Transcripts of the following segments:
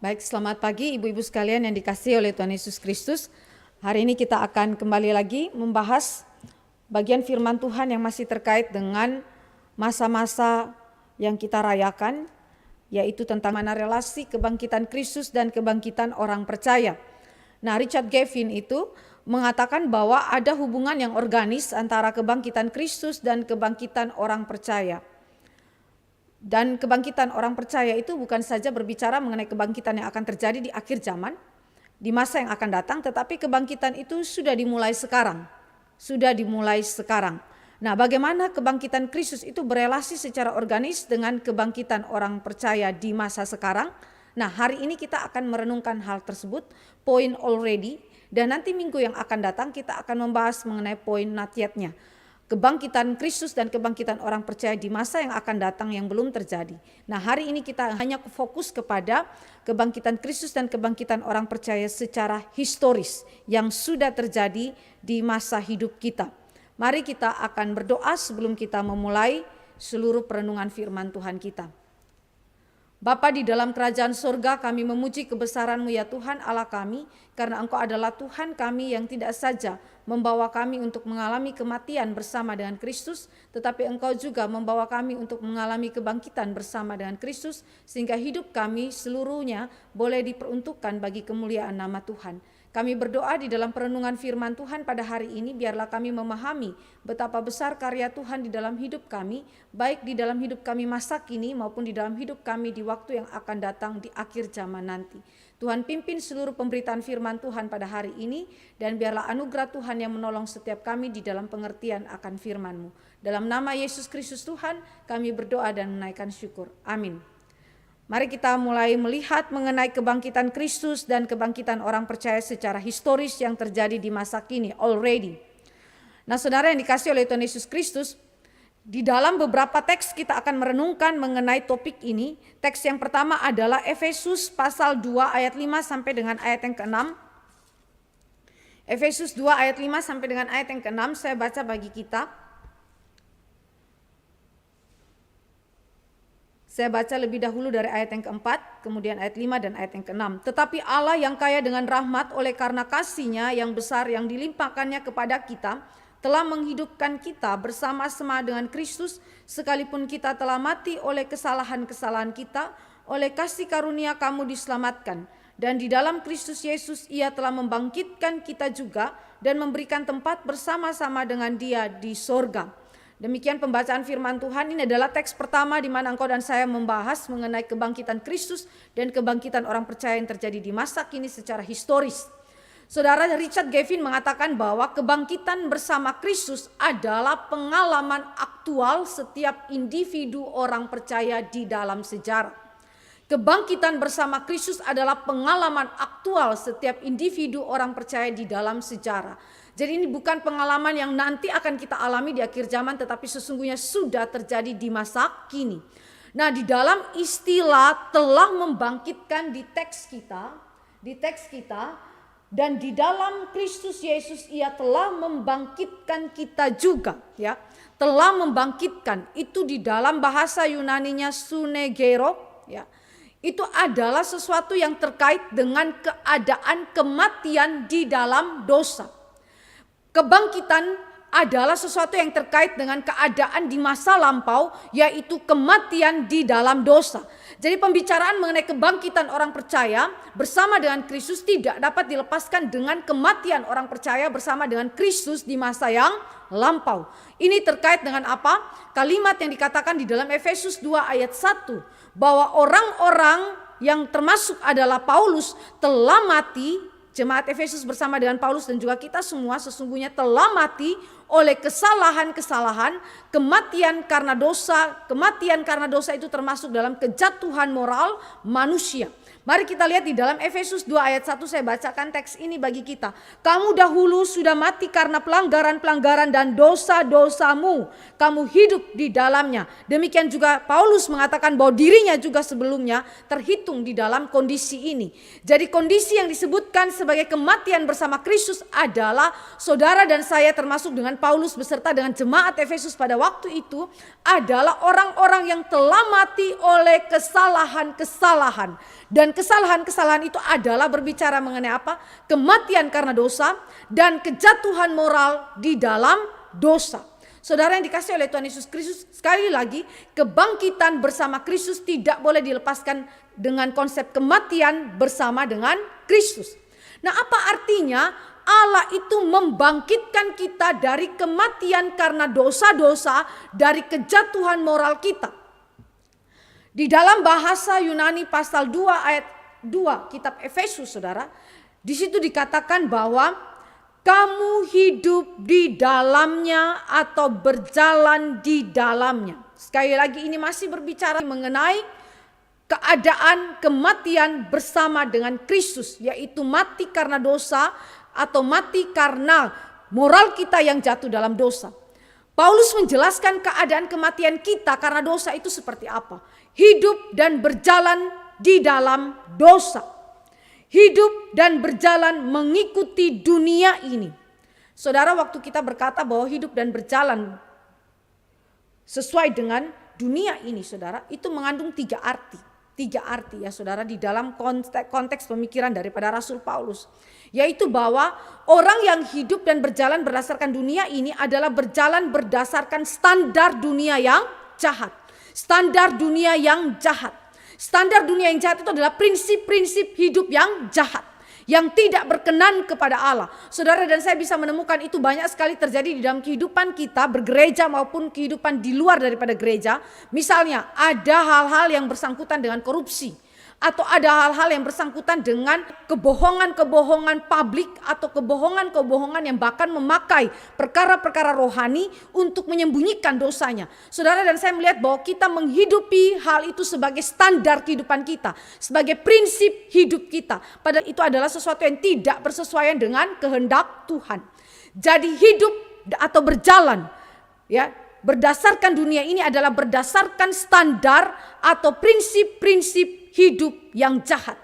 Baik, selamat pagi ibu-ibu sekalian yang dikasihi oleh Tuhan Yesus Kristus. Hari ini kita akan kembali lagi membahas bagian firman Tuhan yang masih terkait dengan masa-masa yang kita rayakan, yaitu tentang mana relasi kebangkitan Kristus dan kebangkitan orang percaya. Nah, Richard Gavin itu mengatakan bahwa ada hubungan yang organis antara kebangkitan Kristus dan kebangkitan orang percaya. Dan kebangkitan orang percaya itu bukan saja berbicara mengenai kebangkitan yang akan terjadi di akhir zaman, di masa yang akan datang, tetapi kebangkitan itu sudah dimulai sekarang. Nah, bagaimana kebangkitan Kristus itu berelasi secara organis dengan kebangkitan orang percaya di masa sekarang? Nah, hari ini kita akan merenungkan hal tersebut, poin already, dan nanti minggu yang akan datang kita akan membahas mengenai poin not yet-nya. Kebangkitan Kristus dan kebangkitan orang percaya di masa yang akan datang yang belum terjadi. Nah, hari ini kita hanya fokus kepada kebangkitan Kristus dan kebangkitan orang percaya secara historis yang sudah terjadi di masa hidup kita. Mari kita akan berdoa sebelum kita memulai seluruh perenungan firman Tuhan kita. Bapa di dalam kerajaan surga, kami memuji kebesaran-Mu ya Tuhan Allah kami, karena Engkau adalah Tuhan kami yang tidak saja membawa kami untuk mengalami kematian bersama dengan Kristus, tetapi Engkau juga membawa kami untuk mengalami kebangkitan bersama dengan Kristus, sehingga hidup kami seluruhnya boleh diperuntukkan bagi kemuliaan nama Tuhan. Kami berdoa di dalam perenungan firman Tuhan pada hari ini, biarlah kami memahami betapa besar karya Tuhan di dalam hidup kami, baik di dalam hidup kami masa kini maupun di dalam hidup kami di waktu yang akan datang di akhir zaman nanti. Tuhan pimpin seluruh pemberitaan firman Tuhan pada hari ini, dan biarlah anugerah Tuhan yang menolong setiap kami di dalam pengertian akan firman-Mu. Dalam nama Yesus Kristus Tuhan, kami berdoa dan menaikkan syukur. Amin. Mari kita mulai melihat mengenai kebangkitan Kristus dan kebangkitan orang percaya secara historis yang terjadi di masa kini already. Nah, saudara yang dikasihi oleh Tuhan Yesus Kristus, di dalam beberapa teks kita akan merenungkan mengenai topik ini. Teks yang pertama adalah Efesus pasal 2 ayat 5 sampai dengan ayat yang ke-6. Efesus 2 ayat 5 sampai dengan ayat yang ke-6 saya baca bagi kita. Saya baca lebih dahulu dari ayat yang keempat, kemudian ayat 5 dan ayat yang ke-6. Tetapi Allah yang kaya dengan rahmat oleh karena kasih-Nya yang besar yang dilimpahkannya kepada kita, telah menghidupkan kita bersama-sama dengan Kristus, sekalipun kita telah mati oleh kesalahan-kesalahan kita, oleh kasih karunia kamu diselamatkan. Dan di dalam Kristus Yesus Ia telah membangkitkan kita juga dan memberikan tempat bersama-sama dengan Dia di sorga. Demikian pembacaan firman Tuhan. Ini adalah teks pertama di mana engkau dan saya membahas mengenai kebangkitan Kristus dan kebangkitan orang percaya yang terjadi di masa kini secara historis. Saudara, Richard Gavin mengatakan bahwa kebangkitan bersama Kristus adalah pengalaman aktual setiap individu orang percaya di dalam sejarah. Kebangkitan bersama Kristus adalah pengalaman aktual setiap individu orang percaya di dalam sejarah. Jadi ini bukan pengalaman yang nanti akan kita alami di akhir zaman, tetapi sesungguhnya sudah terjadi di masa kini. Nah, di dalam istilah telah membangkitkan di teks kita, dan di dalam Kristus Yesus Ia telah membangkitkan kita juga, ya. Telah membangkitkan itu di dalam bahasa Yunaninya sunegero, ya. Itu adalah sesuatu yang terkait dengan keadaan kematian di dalam dosa. Kebangkitan adalah sesuatu yang terkait dengan keadaan di masa lampau, yaitu kematian di dalam dosa. Jadi pembicaraan mengenai kebangkitan orang percaya bersama dengan Kristus tidak dapat dilepaskan dengan kematian orang percaya bersama dengan Kristus di masa yang lampau. Ini terkait dengan apa? Kalimat yang dikatakan di dalam Efesus 2 ayat 1, bahwa orang-orang yang termasuk adalah Paulus telah mati. Jemaat Efesus bersama dengan Paulus dan juga kita semua sesungguhnya telah mati oleh kesalahan-kesalahan, kematian karena dosa itu termasuk dalam kejatuhan moral manusia. Mari kita lihat di dalam Efesus 2 ayat 1, saya bacakan teks ini bagi kita. Kamu dahulu sudah mati karena pelanggaran-pelanggaran dan dosa-dosamu. Kamu hidup di dalamnya. Demikian juga Paulus mengatakan bahwa dirinya juga sebelumnya terhitung di dalam kondisi ini. Jadi kondisi yang disebutkan sebagai kematian bersama Kristus adalah saudara dan saya termasuk dengan Paulus beserta dengan jemaat Efesus pada waktu itu adalah orang-orang yang telah mati oleh kesalahan-kesalahan. Dan kesalahan-kesalahan itu adalah berbicara mengenai apa? Kematian karena dosa dan kejatuhan moral di dalam dosa. Saudara yang dikasihi oleh Tuhan Yesus Kristus, sekali lagi kebangkitan bersama Kristus tidak boleh dilepaskan dengan konsep kematian bersama dengan Kristus. Nah, apa artinya Allah itu membangkitkan kita dari kematian karena dosa-dosa, dari kejatuhan moral kita? Di dalam bahasa Yunani pasal 2 ayat 2 kitab Efesus, saudara, di situ dikatakan bahwa kamu hidup di dalamnya atau berjalan di dalamnya. Sekali lagi ini masih berbicara mengenai keadaan kematian bersama dengan Kristus, yaitu mati karena dosa atau mati karena moral kita yang jatuh dalam dosa. Paulus menjelaskan keadaan kematian kita karena dosa itu seperti apa. Hidup dan berjalan di dalam dosa. Hidup dan berjalan mengikuti dunia ini. Saudara, waktu kita berkata bahwa hidup dan berjalan sesuai dengan dunia ini, saudara, itu mengandung tiga arti ya saudara, di dalam konteks pemikiran daripada Rasul Paulus, yaitu bahwa orang yang hidup dan berjalan berdasarkan dunia ini adalah berjalan berdasarkan standar dunia yang jahat. Standar dunia yang jahat. Standar dunia yang jahat itu adalah prinsip-prinsip hidup yang jahat, yang tidak berkenan kepada Allah. Saudara dan saya bisa menemukan itu banyak sekali terjadi di dalam kehidupan kita bergereja maupun kehidupan di luar daripada gereja. Misalnya ada hal-hal yang bersangkutan dengan korupsi, atau ada hal-hal yang bersangkutan dengan kebohongan-kebohongan publik atau kebohongan-kebohongan yang bahkan memakai perkara-perkara rohani untuk menyembunyikan dosanya. Saudara dan saya melihat bahwa kita menghidupi hal itu sebagai standar kehidupan kita, sebagai prinsip hidup kita. Padahal itu adalah sesuatu yang tidak bersesuaian dengan kehendak Tuhan. Jadi hidup atau berjalan ya berdasarkan dunia ini adalah berdasarkan standar atau prinsip-prinsip hidup yang jahat.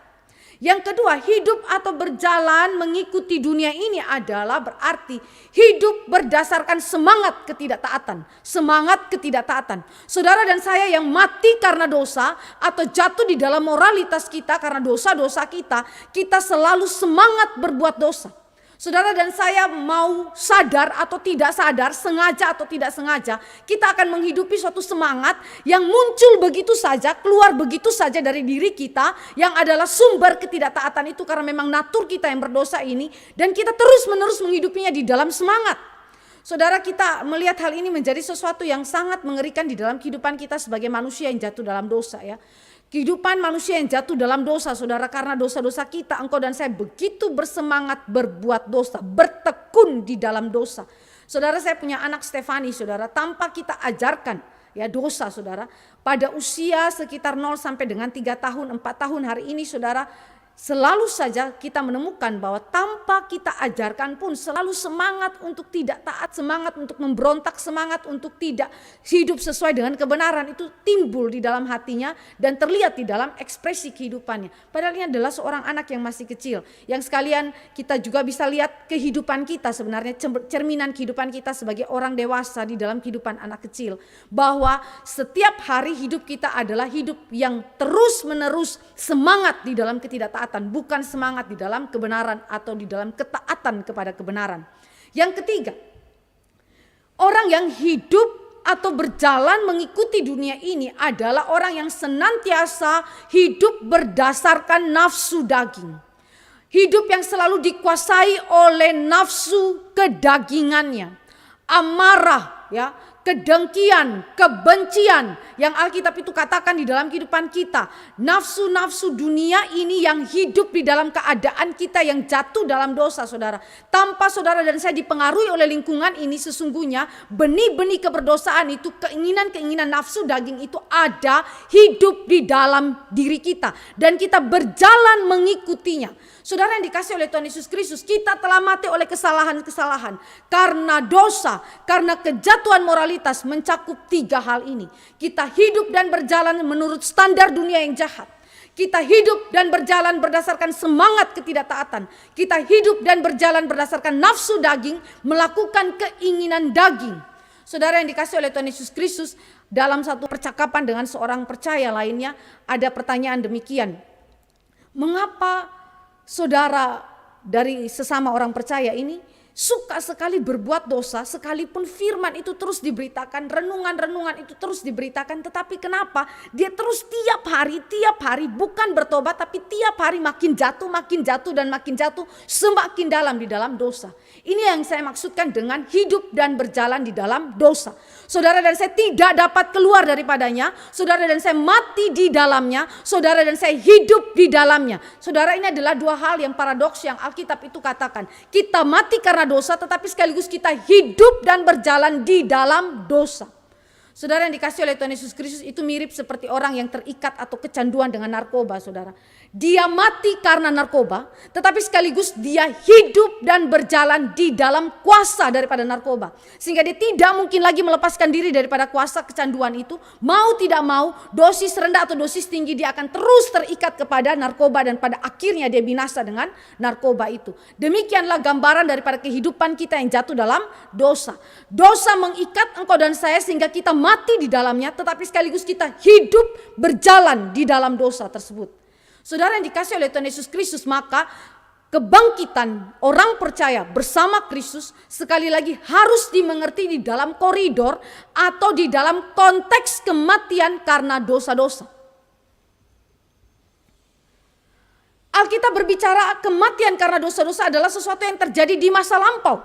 Yang kedua, hidup atau berjalan mengikuti dunia ini adalah berarti hidup berdasarkan semangat ketidaktaatan. Semangat ketidaktaatan. Saudara dan saya yang mati karena dosa atau jatuh di dalam moralitas kita karena dosa-dosa kita, kita selalu semangat berbuat dosa. Saudara dan saya mau sadar atau tidak sadar, sengaja atau tidak sengaja, kita akan menghidupi suatu semangat yang muncul begitu saja, keluar begitu saja dari diri kita, yang adalah sumber ketidaktaatan itu karena memang natur kita yang berdosa ini, dan kita terus-menerus menghidupinya di dalam semangat. Saudara, kita melihat hal ini menjadi sesuatu yang sangat mengerikan di dalam kehidupan kita sebagai manusia yang jatuh dalam dosa ya. Kehidupan manusia yang jatuh dalam dosa, saudara, karena dosa-dosa kita, engkau dan saya begitu bersemangat berbuat dosa, bertekun di dalam dosa. Saudara, saya punya anak Stefani, saudara, tanpa kita ajarkan ya dosa, saudara. Pada usia sekitar 0 sampai dengan 3 tahun, 4 tahun hari ini, saudara, selalu saja kita menemukan bahwa tanpa kita ajarkan pun selalu semangat untuk tidak taat, semangat untuk memberontak, semangat untuk tidak hidup sesuai dengan kebenaran itu timbul di dalam hatinya dan terlihat di dalam ekspresi kehidupannya. Padahal ini adalah seorang anak yang masih kecil. Yang sekalian kita juga bisa lihat kehidupan kita sebenarnya, cerminan kehidupan kita sebagai orang dewasa di dalam kehidupan anak kecil. Bahwa setiap hari hidup kita adalah hidup yang terus menerus semangat di dalam ketidaktaatan. Bukan semangat di dalam kebenaran atau di dalam ketaatan kepada kebenaran. Yang ketiga, orang yang hidup atau berjalan mengikuti dunia ini adalah orang yang senantiasa hidup berdasarkan nafsu daging. Hidup yang selalu dikuasai oleh nafsu kedagingannya. Amarah ya, kedengkian, kebencian yang Alkitab itu katakan di dalam kehidupan kita. Nafsu-nafsu dunia ini yang hidup di dalam keadaan kita yang jatuh dalam dosa, saudara. Tanpa saudara dan saya dipengaruhi oleh lingkungan ini, sesungguhnya benih-benih keberdosaan itu, keinginan-keinginan nafsu daging itu ada hidup di dalam diri kita. Dan kita berjalan mengikutinya. Saudara yang dikasih oleh Tuhan Yesus Kristus, kita telah mati oleh kesalahan-kesalahan. Karena dosa, karena kejatuhan moralitas mencakup 3 hal ini. Kita hidup dan berjalan menurut standar dunia yang jahat. Kita hidup dan berjalan berdasarkan semangat ketidaktaatan. Kita hidup dan berjalan berdasarkan nafsu daging, melakukan keinginan daging. Saudara yang dikasihi oleh Tuhan Yesus Kristus, dalam satu percakapan dengan seorang percaya lainnya, ada pertanyaan demikian. Mengapa saudara dari sesama orang percaya ini suka sekali berbuat dosa, sekalipun firman itu terus diberitakan, renungan-renungan itu terus diberitakan, tetapi kenapa dia terus tiap hari bukan bertobat, tapi tiap hari makin jatuh dan makin jatuh, semakin dalam di dalam dosa. Ini yang saya maksudkan dengan hidup dan berjalan di dalam dosa. Saudara dan saya tidak dapat keluar daripadanya, saudara dan saya mati di dalamnya, saudara dan saya hidup di dalamnya. Saudara, ini adalah dua hal yang paradoks yang Alkitab itu katakan. Kita mati karena dosa, tetapi sekaligus kita hidup dan berjalan di dalam dosa. Saudara yang dikasihi oleh Tuhan Yesus Kristus, itu mirip seperti orang yang terikat atau kecanduan dengan narkoba, saudara. Dia mati karena narkoba, tetapi sekaligus dia hidup dan berjalan di dalam kuasa daripada narkoba. Sehingga dia tidak mungkin lagi melepaskan diri daripada kuasa kecanduan itu. Mau tidak mau, dosis rendah atau dosis tinggi, dia akan terus terikat kepada narkoba dan pada akhirnya dia binasa dengan narkoba itu. Demikianlah gambaran daripada kehidupan kita yang jatuh dalam dosa. Dosa mengikat engkau dan saya sehingga kita mati di dalamnya, tetapi sekaligus kita hidup berjalan di dalam dosa tersebut. Saudara yang dikasihi oleh Tuhan Yesus Kristus, maka kebangkitan orang percaya bersama Kristus sekali lagi harus dimengerti di dalam koridor atau di dalam konteks kematian karena dosa-dosa. Alkitab berbicara kematian karena dosa-dosa adalah sesuatu yang terjadi di masa lampau.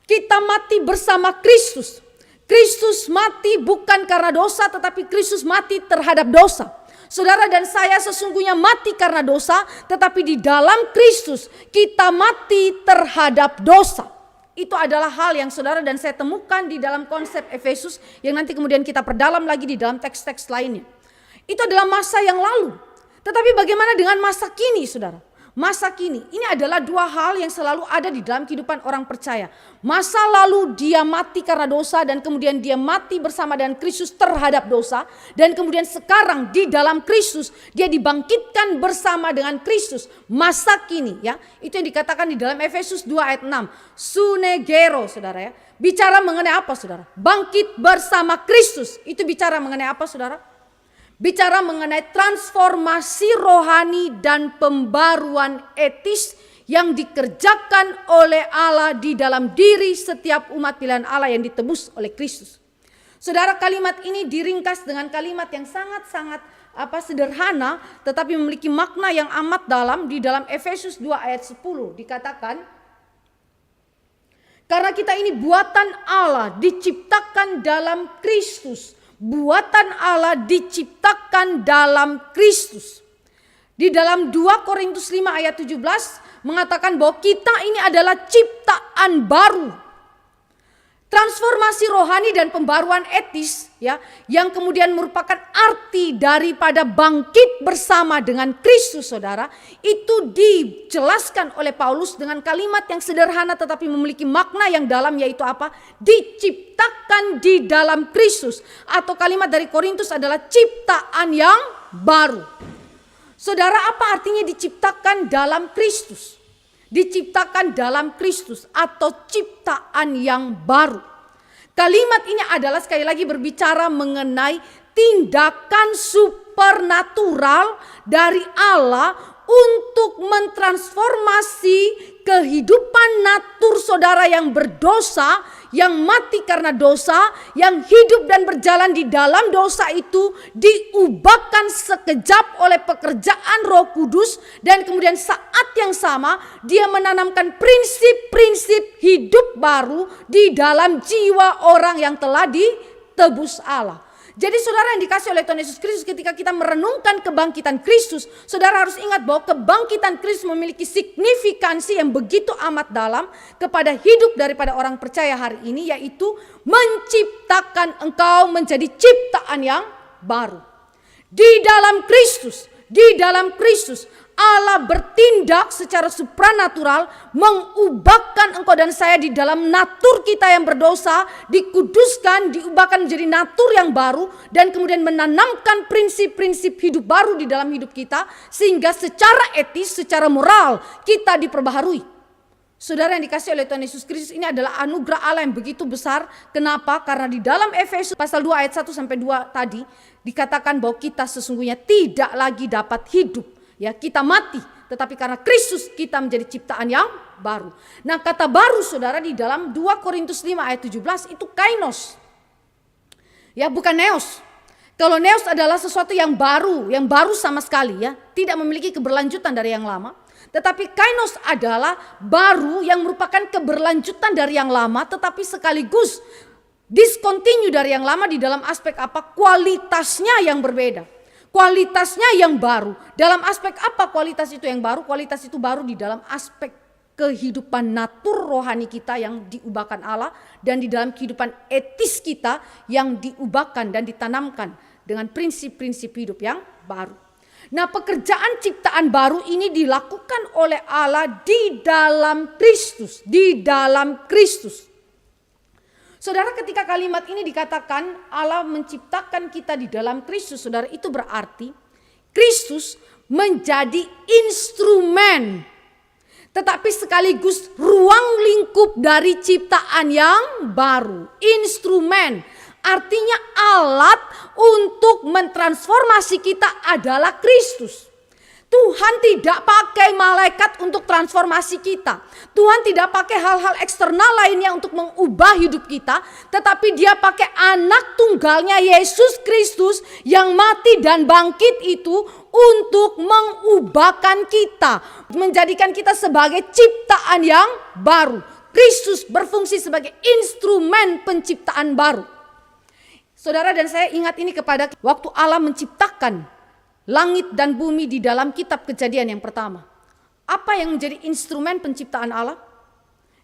Kita mati bersama Kristus. Kristus mati bukan karena dosa, tetapi Kristus mati terhadap dosa. Saudara dan saya sesungguhnya mati karena dosa, tetapi di dalam Kristus kita mati terhadap dosa. Itu adalah hal yang saudara dan saya temukan di dalam konsep Efesus yang nanti kemudian kita perdalam lagi di dalam teks-teks lainnya. Itu adalah masa yang lalu. Tetapi bagaimana dengan masa kini, saudara? Masa kini, ini adalah dua hal yang selalu ada di dalam kehidupan orang percaya. Masa lalu dia mati karena dosa dan kemudian dia mati bersama dengan Kristus terhadap dosa. Dan kemudian sekarang di dalam Kristus dia dibangkitkan bersama dengan Kristus. Masa kini, ya, itu yang dikatakan di dalam Efesus 2 ayat 6. Sunegero, saudara ya. Bicara mengenai apa, saudara? Bangkit bersama Kristus. Itu bicara mengenai apa, saudara? Bicara mengenai transformasi rohani dan pembaruan etis yang dikerjakan oleh Allah di dalam diri setiap umat pilihan Allah yang ditebus oleh Kristus. Saudara, kalimat ini diringkas dengan kalimat yang sangat-sangat sederhana tetapi memiliki makna yang amat dalam di dalam Efesus 2 ayat 10 dikatakan, karena kita ini buatan Allah diciptakan dalam Kristus. Buatan Allah diciptakan dalam Kristus. Di dalam 2 Korintus 5 ayat 17 mengatakan bahwa kita ini adalah ciptaan baru. Transformasi rohani dan pembaruan etis, ya, yang kemudian merupakan arti daripada bangkit bersama dengan Kristus, saudara, itu dijelaskan oleh Paulus dengan kalimat yang sederhana tetapi memiliki makna yang dalam, yaitu apa? Diciptakan di dalam Kristus, atau kalimat dari Korintus adalah ciptaan yang baru. Saudara, apa artinya diciptakan dalam Kristus? Diciptakan dalam Kristus atau ciptaan yang baru. Kalimat ini adalah sekali lagi berbicara mengenai tindakan supernatural dari Allah untuk mentransformasi kehidupan natur saudara yang berdosa, yang mati karena dosa, yang hidup dan berjalan di dalam dosa itu diubahkan sekejap oleh pekerjaan Roh Kudus, dan kemudian saat yang sama dia menanamkan prinsip-prinsip hidup baru di dalam jiwa orang yang telah ditebus Allah. Jadi saudara yang dikasihi oleh Tuhan Yesus Kristus, ketika kita merenungkan kebangkitan Kristus, saudara harus ingat bahwa kebangkitan Kristus memiliki signifikansi yang begitu amat dalam kepada hidup daripada orang percaya hari ini, yaitu menciptakan engkau menjadi ciptaan yang baru. Di dalam Kristus Allah bertindak secara supranatural, mengubahkan engkau dan saya di dalam natur kita yang berdosa, dikuduskan, diubahkan menjadi natur yang baru, dan kemudian menanamkan prinsip-prinsip hidup baru di dalam hidup kita, sehingga secara etis, secara moral kita diperbaharui. Saudara yang dikasih oleh Tuhan Yesus Kristus, ini adalah anugerah Allah yang begitu besar. Kenapa? Karena di dalam Efesus pasal 2 ayat 1 sampai 2 tadi dikatakan bahwa kita sesungguhnya tidak lagi dapat hidup, ya, kita mati, tetapi karena Kristus kita menjadi ciptaan yang baru. Nah, kata baru saudara di dalam 2 Korintus 5 ayat 17 itu kainos. Ya, bukan neos. Kalau neos adalah sesuatu yang baru sama sekali, ya, tidak memiliki keberlanjutan dari yang lama. Tetapi kainos adalah baru yang merupakan keberlanjutan dari yang lama, tetapi sekaligus discontinue dari yang lama di dalam aspek apa? Kualitasnya yang berbeda. Kualitasnya yang baru. Dalam aspek apa kualitas itu yang baru? Kualitas itu baru di dalam aspek kehidupan natur rohani kita yang diubahkan Allah, dan di dalam kehidupan etis kita yang diubahkan dan ditanamkan dengan prinsip-prinsip hidup yang baru. Nah, pekerjaan ciptaan baru ini dilakukan oleh Allah di dalam Kristus, di dalam Kristus. Saudara, ketika kalimat ini dikatakan Allah menciptakan kita di dalam Kristus, saudara, itu berarti Kristus menjadi instrumen, tetapi sekaligus ruang lingkup dari ciptaan yang baru. Instrumen artinya alat untuk mentransformasi kita adalah Kristus. Tuhan tidak pakai malaikat untuk transformasi kita. Tuhan tidak pakai hal-hal eksternal lainnya untuk mengubah hidup kita, tetapi Dia pakai anak tunggalnya Yesus Kristus yang mati dan bangkit itu untuk mengubahkan kita, menjadikan kita sebagai ciptaan yang baru. Kristus berfungsi sebagai instrumen penciptaan baru. Saudara dan saya ingat ini kepada waktu Allah menciptakan langit dan bumi di dalam kitab Kejadian yang pertama. Apa yang menjadi instrumen penciptaan Allah?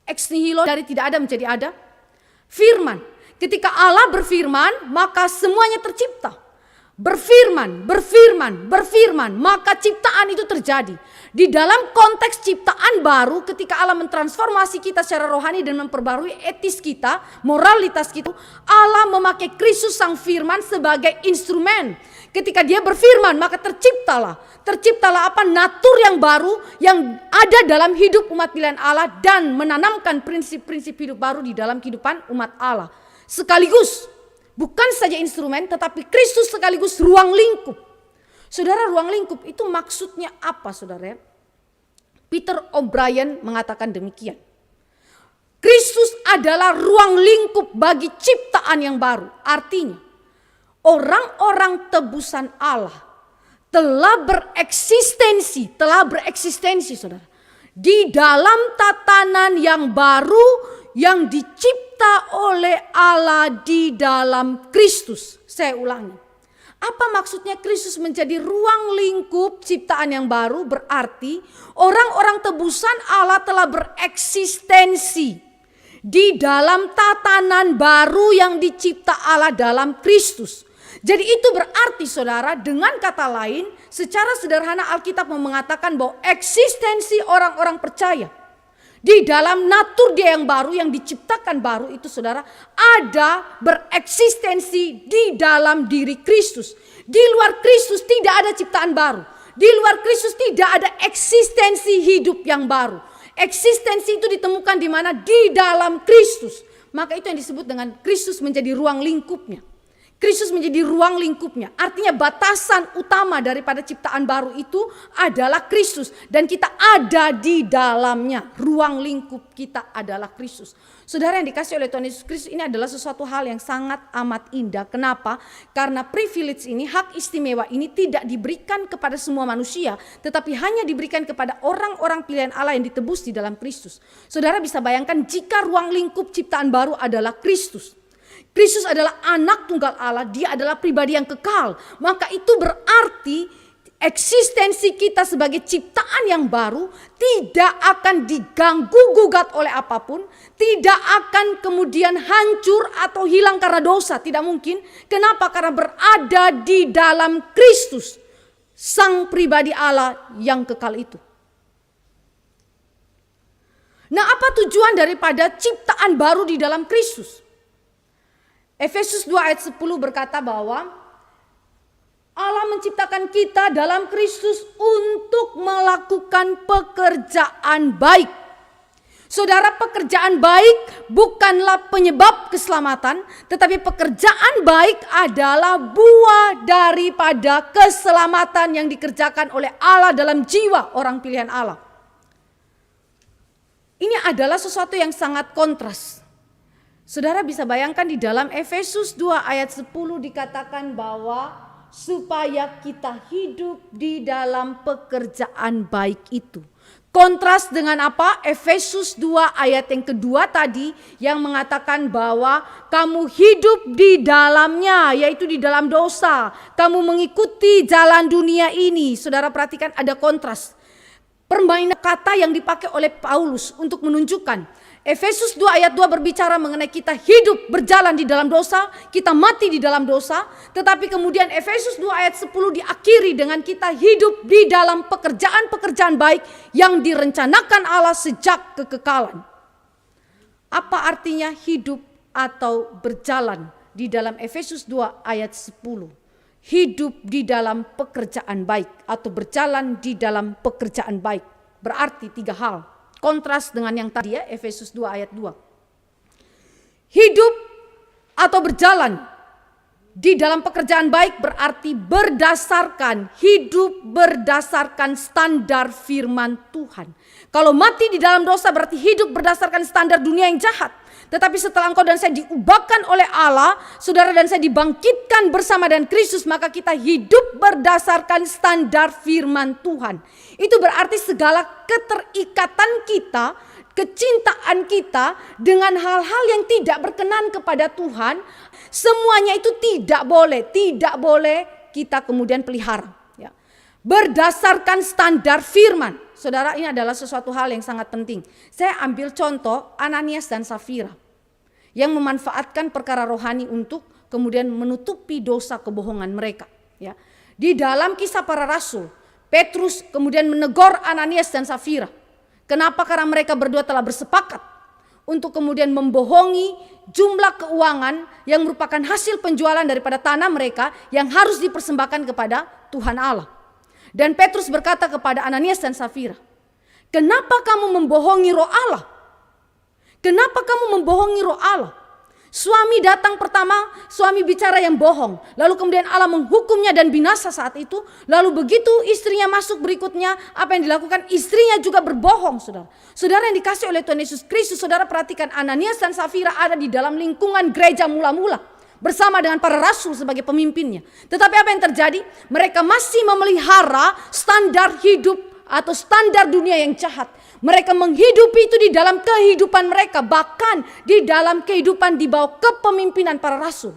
Ex nihilo, dari tidak ada menjadi ada. Firman. Ketika Allah berfirman, maka semuanya tercipta. Berfirman, maka ciptaan itu terjadi. Di dalam konteks ciptaan baru, ketika Allah mentransformasi kita secara rohani dan memperbarui etis kita, moralitas kita, Allah memakai Kristus Sang Firman sebagai instrumen. Ketika Dia berfirman, maka terciptalah apa? Natur yang baru yang ada dalam hidup umat pilihan Allah dan menanamkan prinsip-prinsip hidup baru di dalam kehidupan umat Allah. Sekaligus bukan saja instrumen, tetapi Kristus sekaligus ruang lingkup. Saudara, ruang lingkup itu maksudnya apa, saudara? Peter O'Brien mengatakan demikian. Kristus adalah ruang lingkup bagi ciptaan yang baru. Artinya, orang-orang tebusan Allah telah bereksistensi, saudara, di dalam tatanan yang baru yang dicipta oleh Allah di dalam Kristus. Saya ulangi. Apa maksudnya Kristus menjadi ruang lingkup ciptaan yang baru? Berarti orang-orang tebusan Allah telah bereksistensi di dalam tatanan baru yang dicipta Allah dalam Kristus. Jadi itu berarti, saudara, dengan kata lain, secara sederhana Alkitab mengatakan bahwa eksistensi orang-orang percaya di dalam natur Dia yang baru, yang diciptakan baru itu, saudara, ada bereksistensi di dalam diri Kristus. Di luar Kristus tidak ada ciptaan baru. Di luar Kristus tidak ada eksistensi hidup yang baru. Eksistensi itu ditemukan di mana? Di dalam Kristus. Maka itu yang disebut dengan Kristus menjadi ruang lingkupnya. Kristus menjadi ruang lingkupnya. Artinya batasan utama daripada ciptaan baru itu adalah Kristus. Dan kita ada di dalamnya. Ruang lingkup kita adalah Kristus. Saudara yang dikasih oleh Tuhan Yesus Kristus, ini adalah sesuatu hal yang sangat amat indah. Kenapa? Karena privilege ini, hak istimewa ini tidak diberikan kepada semua manusia, tetapi hanya diberikan kepada orang-orang pilihan Allah yang ditebus di dalam Kristus. Saudara bisa bayangkan jika ruang lingkup ciptaan baru adalah Kristus. Kristus adalah anak tunggal Allah, Dia adalah pribadi yang kekal. Maka itu berarti eksistensi kita sebagai ciptaan yang baru tidak akan diganggu gugat oleh apapun, tidak akan kemudian hancur atau hilang karena dosa, tidak mungkin. Kenapa? Karena berada di dalam Kristus. Sang pribadi Allah yang kekal itu. Nah, apa tujuan daripada ciptaan baru di dalam Kristus? Efesus 2 ayat 10 berkata bahwa Allah menciptakan kita dalam Kristus untuk melakukan pekerjaan baik. Saudara, pekerjaan baik bukanlah penyebab keselamatan, tetapi pekerjaan baik adalah buah daripada keselamatan yang dikerjakan oleh Allah dalam jiwa orang pilihan Allah. Ini adalah sesuatu yang sangat kontras. Saudara bisa bayangkan di dalam Efesus 2 ayat 10 dikatakan bahwa supaya kita hidup di dalam pekerjaan baik itu. Kontras dengan apa? Efesus 2 ayat yang kedua tadi yang mengatakan bahwa kamu hidup di dalamnya, yaitu di dalam dosa. Kamu mengikuti jalan dunia ini. Saudara perhatikan ada kontras. Permainan kata yang dipakai oleh Paulus untuk menunjukkan. Efesus 2 ayat 2 berbicara mengenai kita hidup berjalan di dalam dosa, kita mati di dalam dosa. Tetapi kemudian Efesus 2 ayat 10 diakhiri dengan kita hidup di dalam pekerjaan-pekerjaan baik yang direncanakan Allah sejak kekekalan. Apa artinya hidup atau berjalan di dalam Efesus 2 ayat 10? Hidup di dalam pekerjaan baik atau berjalan di dalam pekerjaan baik. Berarti tiga hal. Kontras dengan yang tadi ya, Efesus 2 ayat 2. Hidup atau berjalan di dalam pekerjaan baik berarti hidup berdasarkan standar firman Tuhan. Kalau mati di dalam dosa berarti hidup berdasarkan standar dunia yang jahat. Tetapi setelah engkau dan saya diubahkan oleh Allah, saudara dan saya dibangkitkan bersama dengan Kristus, maka kita hidup berdasarkan standar firman Tuhan. Itu berarti segala keterikatan kita, kecintaan kita dengan hal-hal yang tidak berkenan kepada Tuhan, semuanya itu tidak boleh kita kemudian pelihara. Ya. Berdasarkan standar firman. Saudara, ini adalah sesuatu hal yang sangat penting. Saya ambil contoh Ananias dan Safira yang memanfaatkan perkara rohani untuk kemudian menutupi dosa kebohongan mereka. Ya. Di dalam Kisah Para Rasul, Petrus kemudian menegur Ananias dan Safira. Kenapa? Karena mereka berdua telah bersepakat untuk kemudian membohongi jumlah keuangan yang merupakan hasil penjualan daripada tanah mereka yang harus dipersembahkan kepada Tuhan Allah. Dan Petrus berkata kepada Ananias dan Safira, kenapa kamu membohongi roh Allah? Kenapa kamu membohongi roh Allah? Suami datang pertama, suami bicara yang bohong. Lalu kemudian Allah menghukumnya dan binasa saat itu. Lalu begitu istrinya masuk berikutnya, apa yang dilakukan? Istrinya juga berbohong, saudara. Saudara yang dikasih oleh Tuhan Yesus Kristus, saudara perhatikan Ananias dan Safira ada di dalam lingkungan gereja mula-mula. Bersama dengan para rasul sebagai pemimpinnya. Tetapi apa yang terjadi? Mereka masih memelihara standar hidup atau standar dunia yang jahat. Mereka menghidupi itu di dalam kehidupan mereka. Bahkan di dalam kehidupan di bawah kepemimpinan para rasul.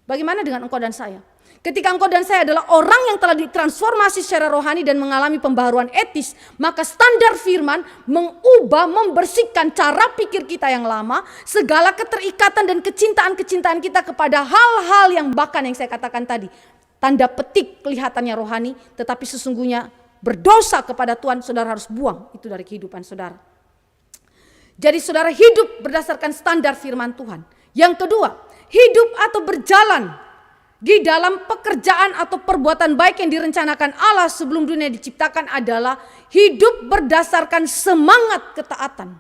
Bagaimana dengan engkau dan saya? Ketika engkau dan saya adalah orang yang telah ditransformasi secara rohani dan mengalami pembaharuan etis, maka standar firman mengubah, membersihkan cara pikir kita yang lama, segala keterikatan dan kecintaan-kecintaan kita kepada hal-hal yang bahkan yang saya katakan tadi, tanda petik kelihatannya rohani, tetapi sesungguhnya berdosa kepada Tuhan, saudara harus buang itu dari kehidupan saudara. Jadi saudara hidup berdasarkan standar firman Tuhan. Yang kedua, hidup atau berjalan di dalam pekerjaan atau perbuatan baik yang direncanakan Allah sebelum dunia diciptakan adalah hidup berdasarkan semangat ketaatan.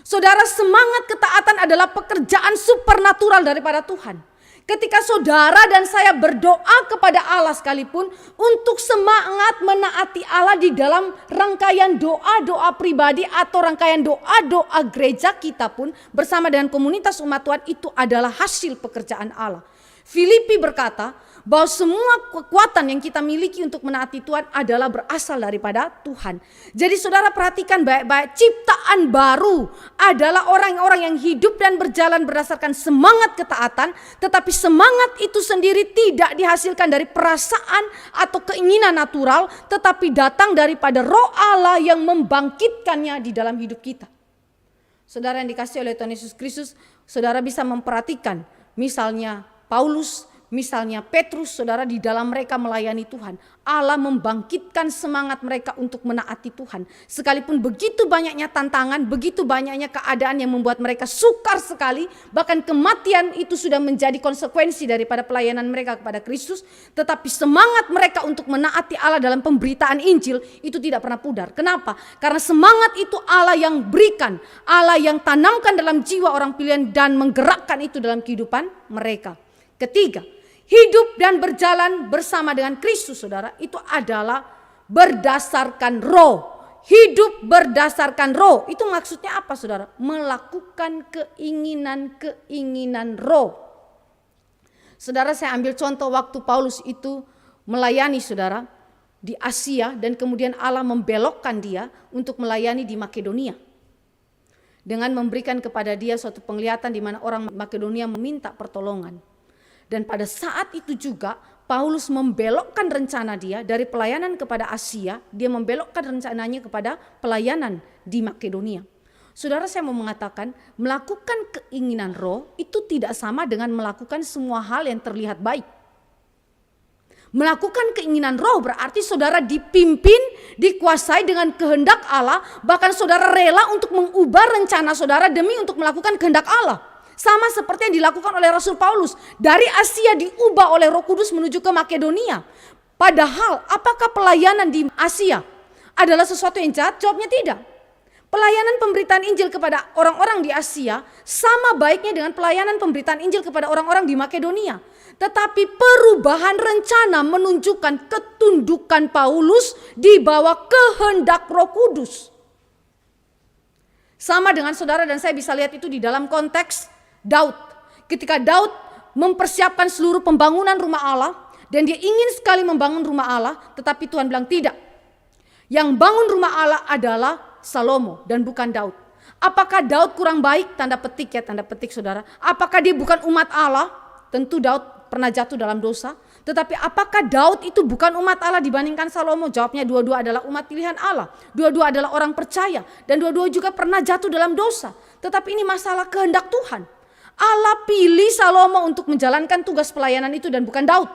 Saudara, semangat ketaatan adalah pekerjaan supernatural daripada Tuhan. Ketika saudara dan saya berdoa kepada Allah sekalipun untuk semangat menaati Allah di dalam rangkaian doa-doa pribadi atau rangkaian doa-doa gereja kita pun bersama dengan komunitas umat Tuhan, itu adalah hasil pekerjaan Allah. Filipi berkata bahwa semua kekuatan yang kita miliki untuk menaati Tuhan adalah berasal daripada Tuhan. Jadi saudara perhatikan baik-baik, ciptaan baru adalah orang-orang yang hidup dan berjalan berdasarkan semangat ketaatan, tetapi semangat itu sendiri tidak dihasilkan dari perasaan atau keinginan natural, tetapi datang daripada Roh Allah yang membangkitkannya di dalam hidup kita. Saudara yang dikasihi oleh Tuhan Yesus Kristus, saudara bisa memperhatikan misalnya Paulus misalnya Petrus, saudara, di dalam mereka melayani Tuhan, Allah membangkitkan semangat mereka untuk menaati Tuhan. Sekalipun begitu banyaknya tantangan, begitu banyaknya keadaan yang membuat mereka sukar sekali, bahkan kematian itu sudah menjadi konsekuensi daripada pelayanan mereka kepada Kristus, tetapi semangat mereka untuk menaati Allah dalam pemberitaan Injil itu tidak pernah pudar. Kenapa? Karena semangat itu Allah yang berikan, Allah yang tanamkan dalam jiwa orang pilihan dan menggerakkan itu dalam kehidupan mereka. Ketiga, hidup dan berjalan bersama dengan Kristus, saudara, itu adalah berdasarkan roh. Hidup berdasarkan roh, itu maksudnya apa, saudara? Melakukan keinginan-keinginan roh. Saudara, saya ambil contoh waktu Paulus itu melayani, saudara, di Asia, dan kemudian Allah membelokkan dia untuk melayani di Makedonia. Dengan memberikan kepada dia suatu penglihatan di mana orang Makedonia meminta pertolongan. Dan pada saat itu juga Paulus membelokkan rencana dia dari pelayanan kepada Asia, dia membelokkan rencananya kepada pelayanan di Makedonia. Saudara, saya mau mengatakan melakukan keinginan roh itu tidak sama dengan melakukan semua hal yang terlihat baik. Melakukan keinginan roh berarti saudara dipimpin, dikuasai dengan kehendak Allah, bahkan saudara rela untuk mengubah rencana saudara demi untuk melakukan kehendak Allah. Sama seperti yang dilakukan oleh Rasul Paulus. Dari Asia diubah oleh Roh Kudus menuju ke Makedonia. Padahal apakah pelayanan di Asia adalah sesuatu yang jahat? Jawabnya tidak. Pelayanan pemberitaan Injil kepada orang-orang di Asia sama baiknya dengan pelayanan pemberitaan Injil kepada orang-orang di Makedonia. Tetapi perubahan rencana menunjukkan ketundukan Paulus di bawah kehendak Roh Kudus. Sama dengan saudara dan saya bisa lihat itu di dalam konteks Daud. Ketika Daud mempersiapkan seluruh pembangunan rumah Allah dan dia ingin sekali membangun rumah Allah, tetapi Tuhan bilang tidak. Yang bangun rumah Allah adalah Salomo dan bukan Daud. Apakah Daud kurang baik? Tanda petik ya, tanda petik, saudara. Apakah dia bukan umat Allah? Tentu Daud pernah jatuh dalam dosa. Tetapi apakah Daud itu bukan umat Allah dibandingkan Salomo? Jawabnya dua-dua adalah umat pilihan Allah. Dua-dua adalah orang percaya. Dan dua-dua juga pernah jatuh dalam dosa. Tetapi ini masalah kehendak Tuhan. Allah pilih Salomo untuk menjalankan tugas pelayanan itu dan bukan Daud.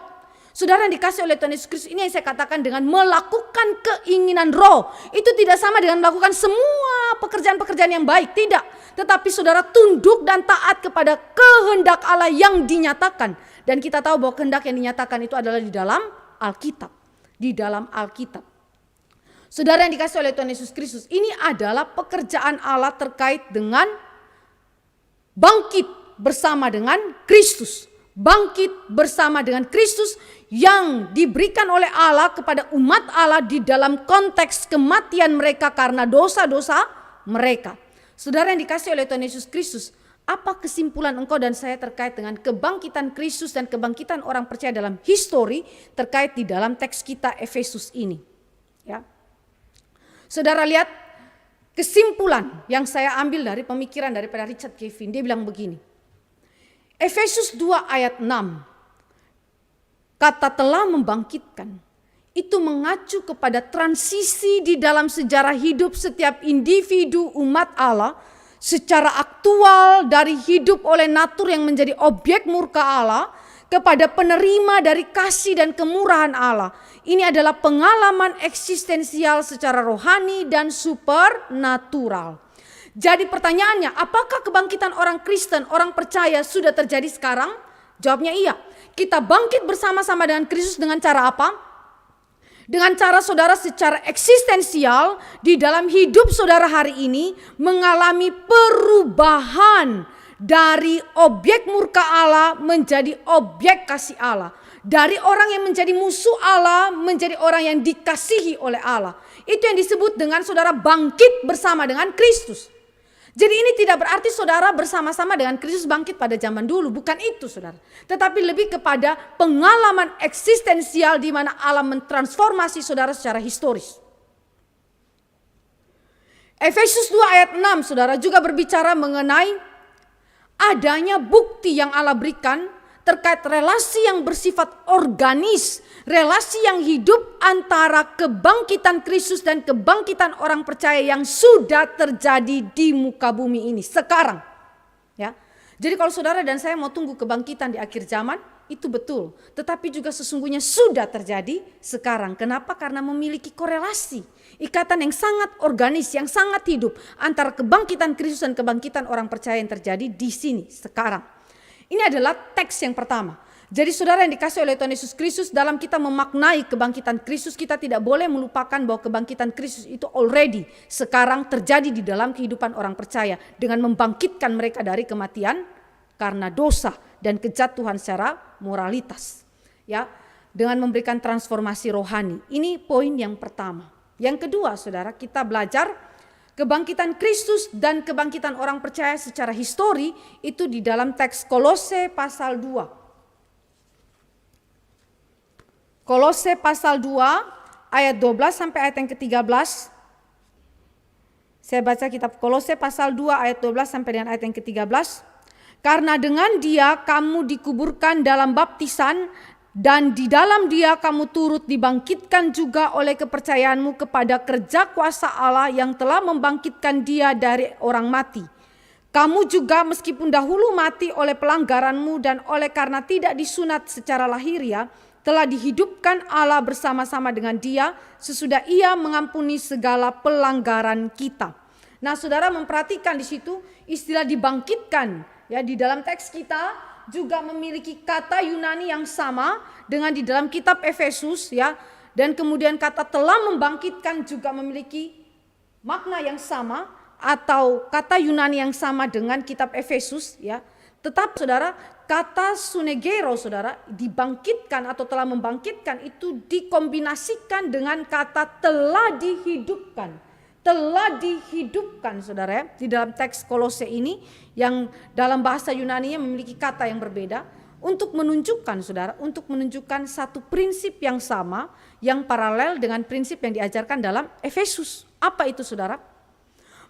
Saudara yang dikasih oleh Tuhan Yesus Kristus, ini yang saya katakan dengan melakukan keinginan roh. Itu tidak sama dengan melakukan semua pekerjaan-pekerjaan yang baik. Tidak. Tetapi saudara tunduk dan taat kepada kehendak Allah yang dinyatakan. Dan kita tahu bahwa kehendak yang dinyatakan itu adalah di dalam Alkitab. Di dalam Alkitab. Saudara yang dikasih oleh Tuhan Yesus Kristus, ini adalah pekerjaan Allah terkait dengan bangkit bersama dengan Kristus. Bangkit bersama dengan Kristus yang diberikan oleh Allah kepada umat Allah di dalam konteks kematian mereka karena dosa-dosa mereka. Saudara yang dikasih oleh Tuhan Yesus Kristus, apa kesimpulan engkau dan saya terkait dengan kebangkitan Kristus dan kebangkitan orang percaya dalam histori terkait di dalam teks kita Efesus ini? Ya. Saudara lihat kesimpulan yang saya ambil dari pemikiran daripada Richard Kevin. Dia bilang begini. Efesus 2 ayat 6. Kata telah membangkitkan. Itu mengacu kepada transisi di dalam sejarah hidup setiap individu umat Allah. Secara aktual dari hidup oleh natur yang menjadi objek murka Allah. Kepada penerima dari kasih dan kemurahan Allah. Ini adalah pengalaman eksistensial secara rohani dan supernatural. Jadi pertanyaannya, apakah kebangkitan orang Kristen, orang percaya sudah terjadi sekarang? Jawabnya iya. Kita bangkit bersama-sama dengan Kristus dengan cara apa? Dengan cara saudara secara eksistensial di dalam hidup saudara hari ini mengalami perubahan dari objek murka Allah menjadi objek kasih Allah. Dari orang yang menjadi musuh Allah menjadi orang yang dikasihi oleh Allah. Itu yang disebut dengan saudara bangkit bersama dengan Kristus. Jadi ini tidak berarti saudara bersama-sama dengan Kristus bangkit pada zaman dulu. Bukan itu saudara. Tetapi lebih kepada pengalaman eksistensial di mana Allah mentransformasi saudara secara historis. Efesus 2 ayat 6 saudara juga berbicara mengenai adanya bukti yang Allah berikan terkait relasi yang bersifat organis, relasi yang hidup antara kebangkitan Kristus dan kebangkitan orang percaya yang sudah terjadi di muka bumi ini sekarang. Ya. Jadi kalau saudara dan saya mau tunggu kebangkitan di akhir zaman, itu betul. Tetapi juga sesungguhnya sudah terjadi sekarang. Kenapa? Karena memiliki korelasi. Ikatan yang sangat organis, yang sangat hidup antara kebangkitan Kristus dan kebangkitan orang percaya yang terjadi di sini sekarang. Ini adalah teks yang pertama. Jadi saudara yang dikasih oleh Tuhan Yesus Kristus, dalam kita memaknai kebangkitan Kristus, kita tidak boleh melupakan bahwa kebangkitan Kristus itu already sekarang terjadi di dalam kehidupan orang percaya dengan membangkitkan mereka dari kematian karena dosa dan kejatuhan secara moralitas. Ya, dengan memberikan transformasi rohani. Ini poin yang pertama. Yang kedua, saudara, kita belajar kebangkitan Kristus dan kebangkitan orang percaya secara histori itu di dalam teks Kolose pasal 2. Kolose pasal 2 ayat 12 sampai ayat yang ke-13. Saya baca kitab Kolose pasal 2 ayat 12 sampai dengan ayat yang ke-13. Karena dengan Dia kamu dikuburkan dalam baptisan, dan di dalam Dia kamu turut dibangkitkan juga oleh kepercayaanmu kepada kerja kuasa Allah yang telah membangkitkan Dia dari orang mati. Kamu juga meskipun dahulu mati oleh pelanggaranmu dan oleh karena tidak disunat secara lahiriah, telah dihidupkan Allah bersama-sama dengan Dia sesudah Ia mengampuni segala pelanggaran kita. Nah, saudara memperhatikan di situ istilah dibangkitkan, ya, di dalam teks kita juga memiliki kata Yunani yang sama dengan di dalam kitab Efesus, ya, dan kemudian kata telah membangkitkan juga memiliki makna yang sama atau kata Yunani yang sama dengan kitab Efesus, ya. Tetap saudara, kata sunegero saudara, dibangkitkan atau telah membangkitkan itu dikombinasikan dengan kata telah dihidupkan. Telah dihidupkan saudara, ya, di dalam teks Kolose ini yang dalam bahasa Yunani memiliki kata yang berbeda untuk menunjukkan saudara, untuk menunjukkan satu prinsip yang sama yang paralel dengan prinsip yang diajarkan dalam Efesus. Apa itu saudara?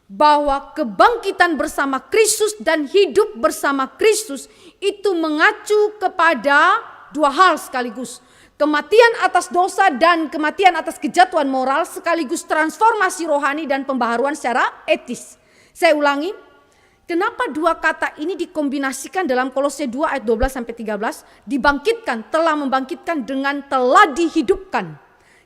Bahwa kebangkitan bersama Kristus dan hidup bersama Kristus itu mengacu kepada dua hal sekaligus. Kematian atas dosa dan kematian atas kejatuhan moral sekaligus transformasi rohani dan pembaharuan secara etis. Saya ulangi, kenapa dua kata ini dikombinasikan dalam Kolose 2 ayat 12 sampai 13, dibangkitkan, telah membangkitkan dengan telah dihidupkan.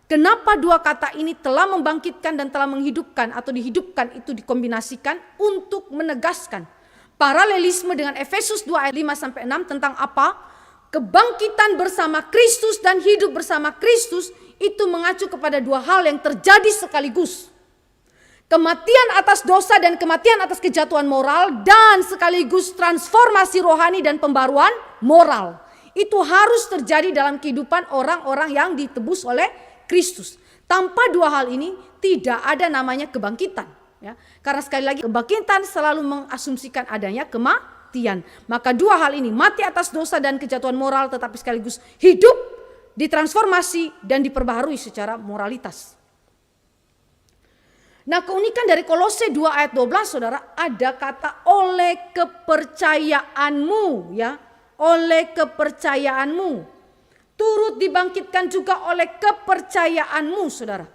Kenapa dua kata ini telah membangkitkan dan telah menghidupkan atau dihidupkan itu dikombinasikan untuk menegaskan paralelisme dengan Efesus 2 ayat 5 sampai 6 tentang apa? Kebangkitan bersama Kristus dan hidup bersama Kristus itu mengacu kepada dua hal yang terjadi sekaligus. Kematian atas dosa dan kematian atas kejatuhan moral dan sekaligus transformasi rohani dan pembaruan moral. Itu harus terjadi dalam kehidupan orang-orang yang ditebus oleh Kristus. Tanpa dua hal ini tidak ada namanya kebangkitan, ya. Karena sekali lagi kebangkitan selalu mengasumsikan adanya kematian. Maka dua hal ini, mati atas dosa dan kejatuhan moral tetapi sekaligus hidup, ditransformasi dan diperbaharui secara moralitas. Nah, keunikan dari Kolose 2 ayat 12 saudara, ada kata oleh kepercayaanmu, ya. Oleh kepercayaanmu. Turut dibangkitkan juga oleh kepercayaanmu, saudara.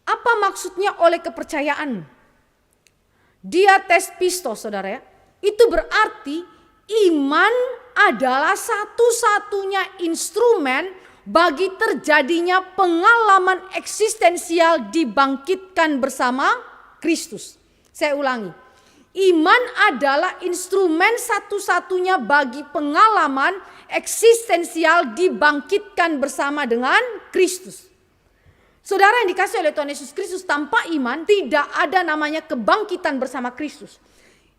Apa maksudnya oleh kepercayaan? Dia tes pistos, saudara, ya. Itu berarti iman adalah satu-satunya instrumen bagi terjadinya pengalaman eksistensial dibangkitkan bersama Kristus. Saya ulangi. Iman adalah instrumen satu-satunya bagi pengalaman eksistensial dibangkitkan bersama dengan Kristus. Saudara yang dikasih oleh Tuhan Yesus Kristus, tanpa iman tidak ada namanya kebangkitan bersama Kristus.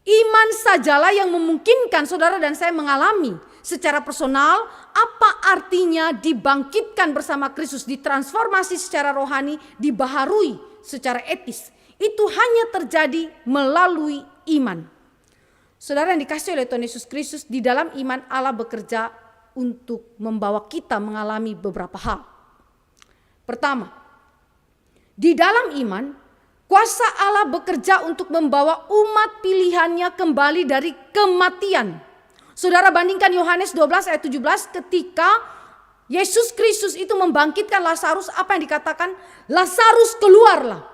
Iman sajalah yang memungkinkan saudara dan saya mengalami secara personal apa artinya dibangkitkan bersama Kristus, ditransformasi secara rohani, dibaharui secara etis. Itu hanya terjadi melalui iman. Saudara yang dikasih oleh Tuhan Yesus Kristus, di dalam iman Allah bekerja untuk membawa kita mengalami beberapa hal. Pertama, di dalam iman, kuasa Allah bekerja untuk membawa umat pilihannya kembali dari kematian. Saudara bandingkan Yohanes 12 ayat 17 ketika Yesus Kristus itu membangkitkan Lazarus, apa yang dikatakan? Lazarus keluarlah.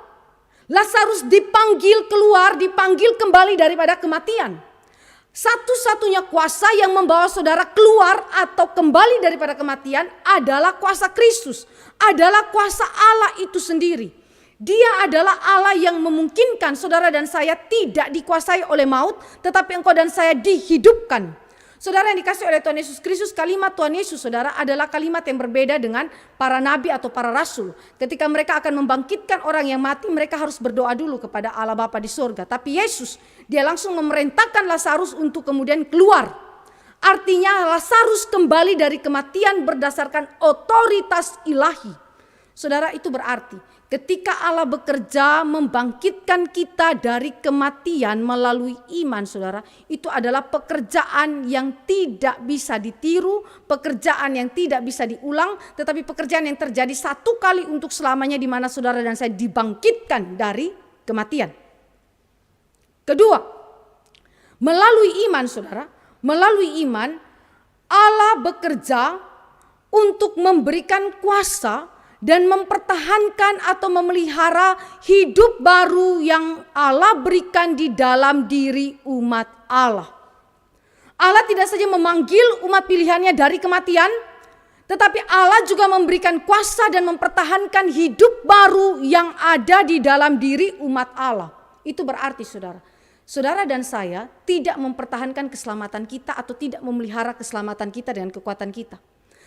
Lazarus dipanggil keluar, dipanggil kembali daripada kematian. Satu-satunya kuasa yang membawa saudara keluar atau kembali daripada kematian adalah kuasa Kristus, adalah kuasa Allah itu sendiri. Dia adalah Allah yang memungkinkan saudara dan saya tidak dikuasai oleh maut, tetapi engkau dan saya dihidupkan. Saudara yang dikasih oleh Tuhan Yesus Kristus, kalimat Tuhan Yesus saudara adalah kalimat yang berbeda dengan para nabi atau para rasul. Ketika mereka akan membangkitkan orang yang mati, mereka harus berdoa dulu kepada Allah Bapa di surga. Tapi Yesus, dia langsung memerintahkan Lazarus untuk kemudian keluar. Artinya Lazarus kembali dari kematian berdasarkan otoritas ilahi. Saudara, itu berarti ketika Allah bekerja membangkitkan kita dari kematian melalui iman, saudara, itu adalah pekerjaan yang tidak bisa ditiru, pekerjaan yang tidak bisa diulang, tetapi pekerjaan yang terjadi satu kali untuk selamanya, di mana saudara dan saya dibangkitkan dari kematian. Kedua, melalui iman, saudara, melalui iman Allah bekerja untuk memberikan kuasa dan mempertahankan atau memelihara hidup baru yang Allah berikan di dalam diri umat Allah. Allah tidak saja memanggil umat pilihannya dari kematian, tetapi Allah juga memberikan kuasa dan mempertahankan hidup baru yang ada di dalam diri umat Allah. Itu berarti saudara dan saya tidak mempertahankan keselamatan kita atau tidak memelihara keselamatan kita dengan kekuatan kita.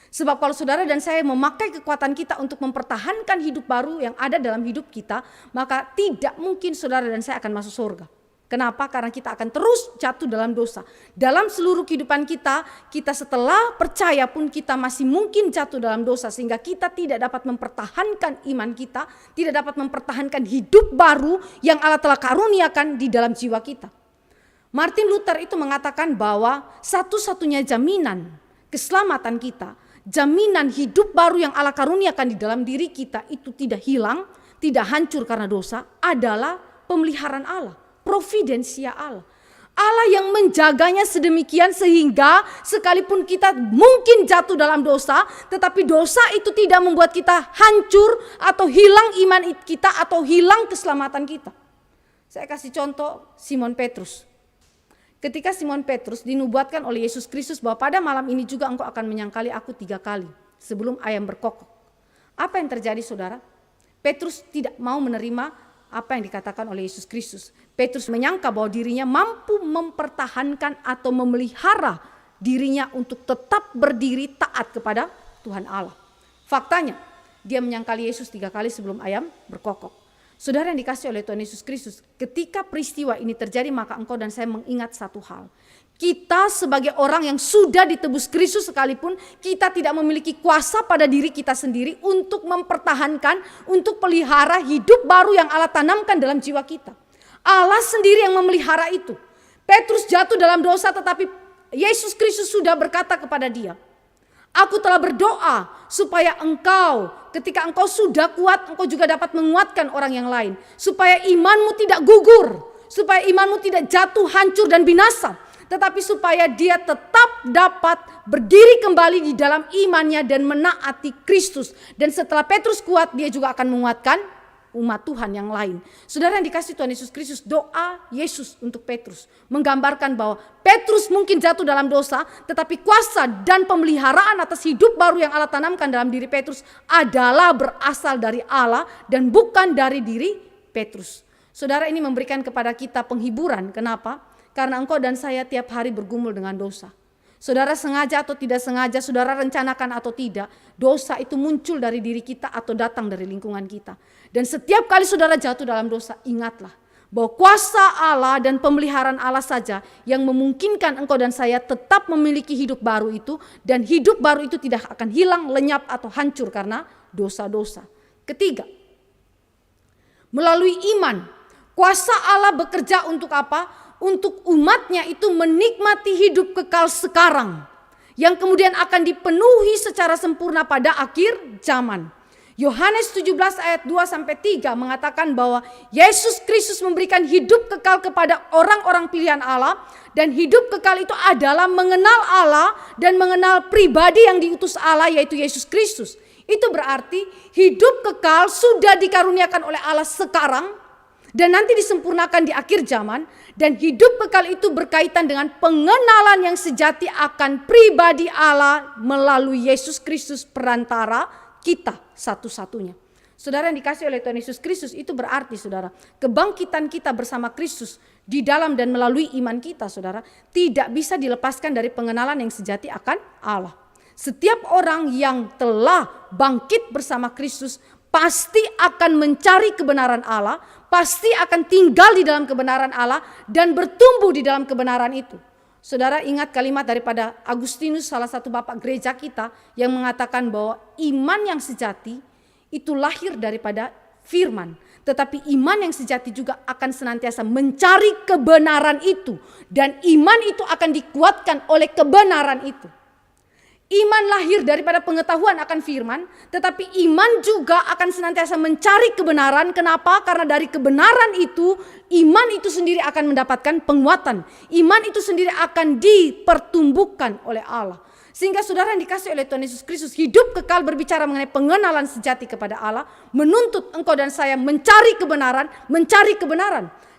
Sebab kalau saudara dan saya memakai kekuatan kita untuk mempertahankan hidup baru yang ada dalam hidup kita, maka tidak mungkin saudara dan saya akan masuk surga. Kenapa? Karena kita akan terus jatuh dalam dosa. Dalam seluruh kehidupan kita setelah percaya pun kita masih mungkin jatuh dalam dosa. Sehingga kita tidak dapat mempertahankan iman kita, tidak dapat mempertahankan hidup baru yang Allah telah karuniakan di dalam jiwa kita. Martin Luther itu mengatakan bahwa satu-satunya jaminan keselamatan kita, jaminan hidup baru yang Allah karuniakan di dalam diri kita itu tidak hilang, tidak hancur karena dosa, adalah pemeliharaan Allah, providensia Allah. Allah yang menjaganya sedemikian sehingga sekalipun kita mungkin jatuh dalam dosa, tetapi dosa itu tidak membuat kita hancur atau hilang iman kita atau hilang keselamatan kita. Saya kasih contoh Simon Petrus. Ketika Simon Petrus dinubuatkan oleh Yesus Kristus bahwa pada malam ini juga engkau akan menyangkali aku 3 kali sebelum ayam berkokok. Apa yang terjadi saudara? Petrus tidak mau menerima apa yang dikatakan oleh Yesus Kristus. Petrus menyangka bahwa dirinya mampu mempertahankan atau memelihara dirinya untuk tetap berdiri taat kepada Tuhan Allah. Faktanya dia menyangkali Yesus 3 kali sebelum ayam berkokok. Saudara yang dikasih oleh Tuhan Yesus Kristus, ketika peristiwa ini terjadi maka engkau dan saya mengingat satu hal. Kita sebagai orang yang sudah ditebus Kristus sekalipun, kita tidak memiliki kuasa pada diri kita sendiri untuk mempertahankan, untuk pelihara hidup baru yang Allah tanamkan dalam jiwa kita. Allah sendiri yang memelihara itu. Petrus jatuh dalam dosa tetapi Yesus Kristus sudah berkata kepada dia, aku telah berdoa supaya engkau, ketika engkau sudah kuat, engkau juga dapat menguatkan orang yang lain. Supaya imanmu tidak gugur, supaya imanmu tidak jatuh, hancur dan binasa. Tetapi supaya dia tetap dapat berdiri kembali di dalam imannya dan menaati Kristus. Dan setelah Petrus kuat, dia juga akan menguatkan umat Tuhan yang lain. Saudara yang dikasih Tuhan Yesus Kristus, doa Yesus untuk Petrus menggambarkan bahwa Petrus mungkin jatuh dalam dosa, tetapi kuasa dan pemeliharaan atas hidup baru yang Allah tanamkan dalam diri Petrus adalah berasal dari Allah dan bukan dari diri Petrus. Saudara, ini memberikan kepada kita penghiburan. Kenapa? Karena engkau dan saya tiap hari bergumul dengan dosa. Saudara sengaja atau tidak sengaja, saudara rencanakan atau tidak, dosa itu muncul dari diri kita atau datang dari lingkungan kita. Dan setiap kali saudara jatuh dalam dosa, ingatlah bahwa kuasa Allah dan pemeliharaan Allah saja yang memungkinkan engkau dan saya tetap memiliki hidup baru itu, dan hidup baru itu tidak akan hilang, lenyap atau hancur karena dosa-dosa. Ketiga, melalui iman, kuasa Allah bekerja untuk apa? Untuk umatnya itu menikmati hidup kekal sekarang yang kemudian akan dipenuhi secara sempurna pada akhir zaman. Yohanes 17 ayat 2-3 mengatakan bahwa Yesus Kristus memberikan hidup kekal kepada orang-orang pilihan Allah, dan hidup kekal itu adalah mengenal Allah dan mengenal pribadi yang diutus Allah, yaitu Yesus Kristus. Itu berarti hidup kekal sudah dikaruniakan oleh Allah sekarang. dan nanti disempurnakan di akhir zaman. Dan hidup kekal itu berkaitan dengan pengenalan yang sejati akan pribadi Allah melalui Yesus Kristus perantara kita satu-satunya. Saudara yang dikasih oleh Tuhan Yesus Kristus, itu berarti saudara, kebangkitan kita bersama Kristus di dalam dan melalui iman kita saudara, tidak bisa dilepaskan dari pengenalan yang sejati akan Allah. Setiap orang yang telah bangkit bersama Kristus pasti akan mencari kebenaran Allah, pasti akan tinggal di dalam kebenaran Allah dan bertumbuh di dalam kebenaran itu. Saudara ingat kalimat daripada Agustinus, salah satu bapak gereja kita, yang mengatakan bahwa iman yang sejati itu lahir daripada firman. Tetapi iman yang sejati juga akan senantiasa mencari kebenaran itu. Dan iman itu akan dikuatkan oleh kebenaran itu. Iman lahir daripada pengetahuan akan firman, tetapi iman juga akan senantiasa mencari kebenaran. Kenapa? Karena dari kebenaran itu, iman itu sendiri akan mendapatkan penguatan. Iman itu sendiri akan dipertumbuhkan oleh Allah. Sehingga saudara yang dikasih oleh Tuhan Yesus Kristus, hidup kekal berbicara mengenai pengenalan sejati kepada Allah, menuntut engkau dan saya mencari kebenaran,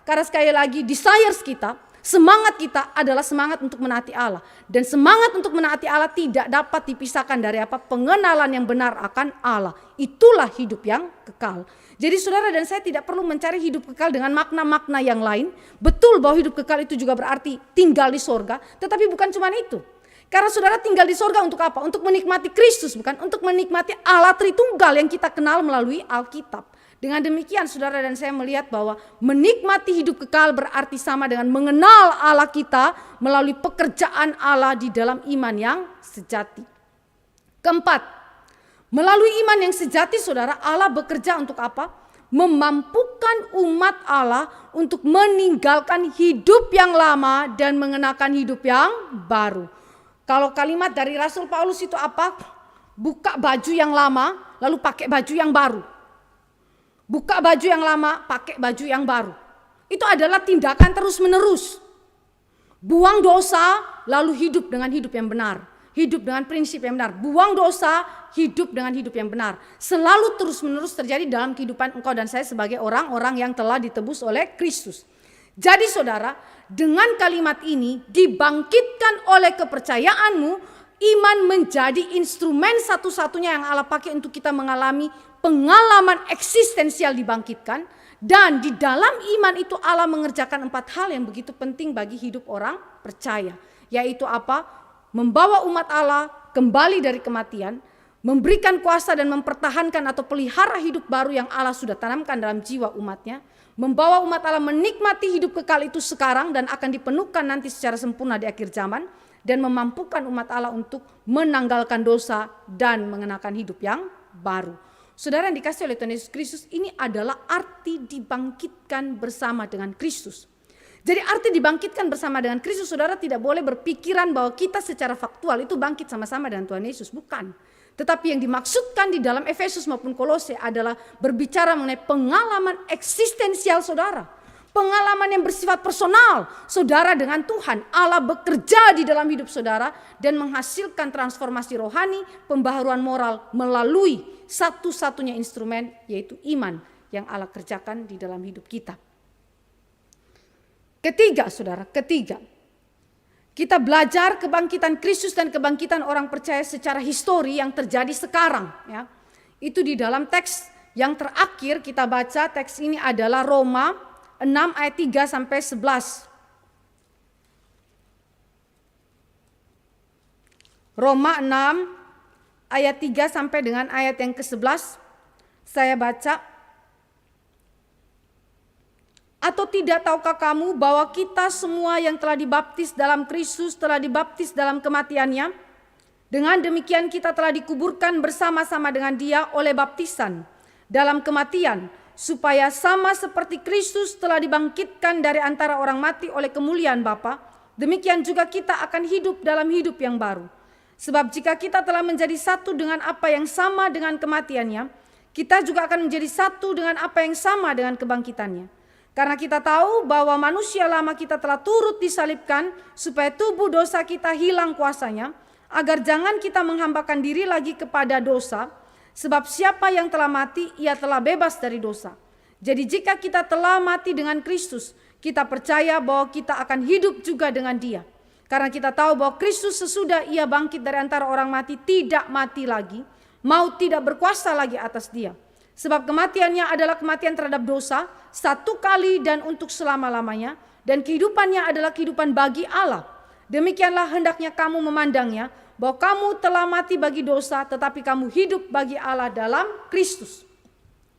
Karena sekali lagi desires kita, semangat kita adalah semangat untuk menaati Allah. Dan semangat untuk menaati Allah tidak dapat dipisahkan dari apa? Pengenalan yang benar akan Allah. Itulah hidup yang kekal. Jadi saudara dan saya tidak perlu mencari hidup kekal dengan makna-makna yang lain. Betul bahwa hidup kekal itu juga berarti tinggal di sorga, tetapi bukan cuma itu. Karena saudara tinggal di sorga untuk apa? Untuk menikmati Kristus, bukan? Untuk menikmati Allah Tritunggal yang kita kenal melalui Alkitab. Dengan demikian saudara dan saya melihat bahwa menikmati hidup kekal berarti sama dengan mengenal Allah kita melalui pekerjaan Allah di dalam iman yang sejati. Keempat, melalui iman yang sejati saudara, Allah bekerja untuk apa? Memampukan umat Allah untuk meninggalkan hidup yang lama dan mengenakan hidup yang baru. Kalau kalimat dari Rasul Paulus itu apa? Buka baju yang lama lalu pakai baju yang baru. Buka baju yang lama, pakai baju yang baru. Itu adalah tindakan terus menerus. Buang dosa, lalu hidup dengan hidup yang benar. Hidup dengan prinsip yang benar. Buang dosa, hidup dengan hidup yang benar. Selalu terus menerus terjadi dalam kehidupan engkau dan saya sebagai orang-orang yang telah ditebus oleh Kristus. Jadi saudara, dengan kalimat ini dibangkitkan oleh kepercayaanmu, iman menjadi instrumen satu-satunya yang Allah pakai untuk kita mengalami pengalaman eksistensial dibangkitkan. Dan di dalam iman itu Allah mengerjakan 4 hal yang begitu penting bagi hidup orang percaya. Yaitu apa? Membawa umat Allah kembali dari kematian, memberikan kuasa dan mempertahankan atau pelihara hidup baru yang Allah sudah tanamkan dalam jiwa umatnya, membawa umat Allah menikmati hidup kekal itu sekarang dan akan dipenuhkan nanti secara sempurna di akhir zaman, dan memampukan umat Allah untuk menanggalkan dosa dan mengenakan hidup yang baru. Saudara yang dikasih oleh Tuhan Yesus Kristus, ini adalah arti dibangkitkan bersama dengan Kristus. Jadi arti dibangkitkan bersama dengan Kristus, saudara tidak boleh berpikiran bahwa kita secara faktual itu bangkit sama-sama dengan Tuhan Yesus, bukan. Tetapi yang dimaksudkan di dalam Efesus maupun Kolose adalah berbicara mengenai pengalaman eksistensial saudara. Pengalaman yang bersifat personal saudara dengan Tuhan. Allah bekerja di dalam hidup saudara dan menghasilkan transformasi rohani, pembaharuan moral melalui satu-satunya instrumen yaitu iman yang Allah kerjakan di dalam hidup kita. Ketiga saudara, kita belajar kebangkitan Kristus dan kebangkitan orang percaya secara histori yang terjadi sekarang. Ya. Itu di dalam teks yang terakhir kita baca, teks ini adalah Roma 6 ayat 3 sampai 11. Roma 6 ayat 3 sampai dengan ayat yang ke-11. Saya baca. Atau tidak tahukah kamu bahwa kita semua yang telah dibaptis dalam Kristus telah dibaptis dalam kematiannya? Dengan demikian kita telah dikuburkan bersama-sama dengan Dia oleh baptisan dalam kematian, supaya sama seperti Kristus telah dibangkitkan dari antara orang mati oleh kemuliaan Bapa, demikian juga kita akan hidup dalam hidup yang baru. Sebab jika kita telah menjadi satu dengan apa yang sama dengan kematiannya, kita juga akan menjadi satu dengan apa yang sama dengan kebangkitannya. Karena kita tahu bahwa manusia lama kita telah turut disalibkan supaya tubuh dosa kita hilang kuasanya, agar jangan kita menghambakan diri lagi kepada dosa, sebab siapa yang telah mati ia telah bebas dari dosa. Jadi jika kita telah mati dengan Kristus, kita percaya bahwa kita akan hidup juga dengan Dia. Karena kita tahu bahwa Kristus sesudah Ia bangkit dari antara orang mati tidak mati lagi, maut tidak berkuasa lagi atas Dia. Sebab kematiannya adalah kematian terhadap dosa, satu kali dan untuk selama-lamanya, dan kehidupannya adalah kehidupan bagi Allah. Demikianlah hendaknya kamu memandangnya, bahwa kamu telah mati bagi dosa, tetapi kamu hidup bagi Allah dalam Kristus.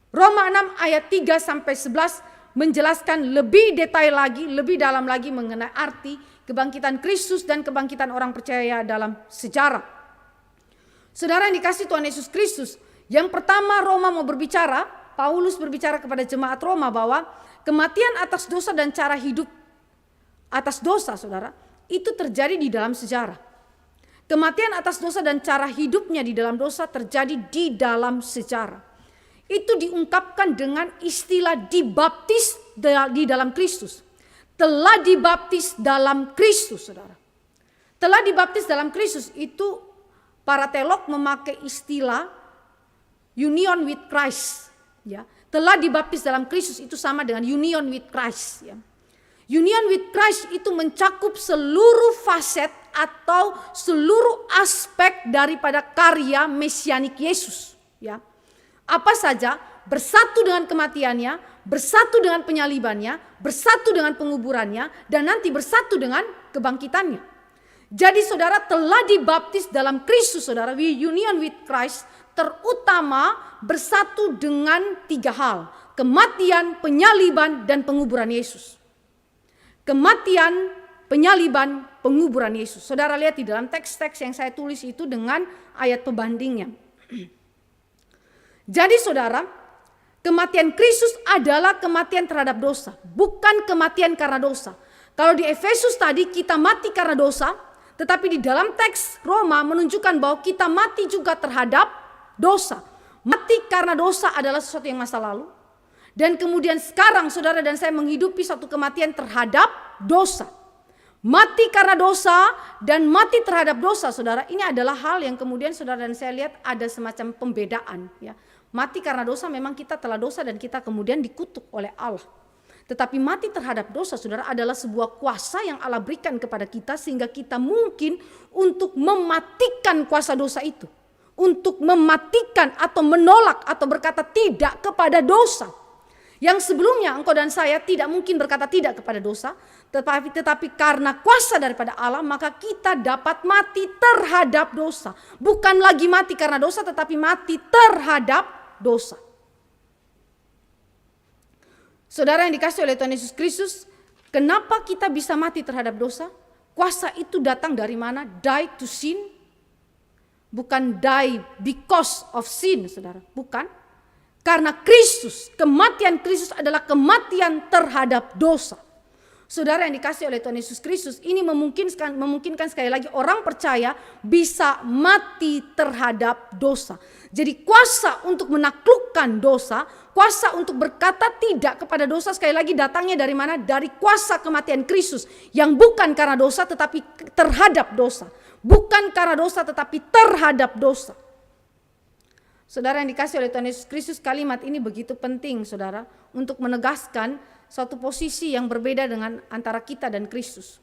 Roma 6 ayat 3-11 menjelaskan lebih detail lagi, lebih dalam lagi mengenai arti kebangkitan Kristus dan kebangkitan orang percaya dalam sejarah. Saudara yang dikasihi Tuhan Yesus Kristus, yang pertama Roma mau berbicara, Paulus berbicara kepada jemaat Roma bahwa kematian atas dosa dan cara hidup atas dosa, saudara, itu terjadi di dalam sejarah. Kematian atas dosa dan cara hidupnya di dalam dosa terjadi di dalam sejarah. Itu diungkapkan dengan istilah dibaptis di dalam Kristus. Telah dibaptis dalam Kristus, saudara. Telah dibaptis dalam Kristus itu para teolog memakai istilah union with Christ. Ya, telah dibaptis dalam Kristus itu sama dengan union with Christ. Ya. Union with Christ itu mencakup seluruh faset atau seluruh aspek daripada karya mesianik Yesus. Ya. Apa saja, bersatu dengan kematiannya, bersatu dengan penyalibannya, bersatu dengan penguburannya, dan nanti bersatu dengan kebangkitannya. Jadi saudara telah dibaptis dalam Kristus, saudara, we union with Christ, terutama bersatu dengan 3 hal. Kematian, penyaliban, dan penguburan Yesus. Kematian, penyaliban, penguburan Yesus. Saudara lihat di dalam teks-teks yang saya tulis itu dengan ayat pembandingnya. Jadi saudara, kematian Kristus adalah kematian terhadap dosa, bukan kematian karena dosa. Kalau di Efesus tadi kita mati karena dosa, tetapi di dalam teks Roma menunjukkan bahwa kita mati juga terhadap dosa. Mati karena dosa adalah sesuatu yang masa lalu. Dan kemudian sekarang saudara dan saya menghidupi satu kematian terhadap dosa. Mati karena dosa dan mati terhadap dosa, saudara, ini adalah hal yang kemudian saudara dan saya lihat ada semacam pembedaan. Ya. Mati karena dosa memang kita telah dosa dan kita kemudian dikutuk oleh Allah. Tetapi mati terhadap dosa, saudara, adalah sebuah kuasa yang Allah berikan kepada kita sehingga kita mungkin untuk mematikan kuasa dosa itu. Untuk mematikan atau menolak atau berkata tidak kepada dosa. Yang sebelumnya engkau dan saya tidak mungkin berkata tidak kepada dosa. Tetapi karena kuasa daripada Allah maka kita dapat mati terhadap dosa. Bukan lagi mati karena dosa tetapi mati terhadap dosa. Saudara yang dikasihi oleh Tuhan Yesus Kristus, kenapa kita bisa mati terhadap dosa? Kuasa itu datang dari mana? Die to sin. Bukan die because of sin, saudara. Bukan. Karena Kristus, kematian Kristus adalah kematian terhadap dosa. Saudara yang dikasihi oleh Tuhan Yesus Kristus, ini memungkinkan sekali lagi orang percaya bisa mati terhadap dosa. Jadi kuasa untuk menaklukkan dosa, kuasa untuk berkata tidak kepada dosa sekali lagi datangnya dari mana? Dari kuasa kematian Kristus yang bukan karena dosa tetapi terhadap dosa. Bukan karena dosa tetapi terhadap dosa. Saudara yang dikasihi oleh Tuhan Yesus Kristus, kalimat ini begitu penting saudara untuk menegaskan suatu posisi yang berbeda dengan antara kita dan Kristus.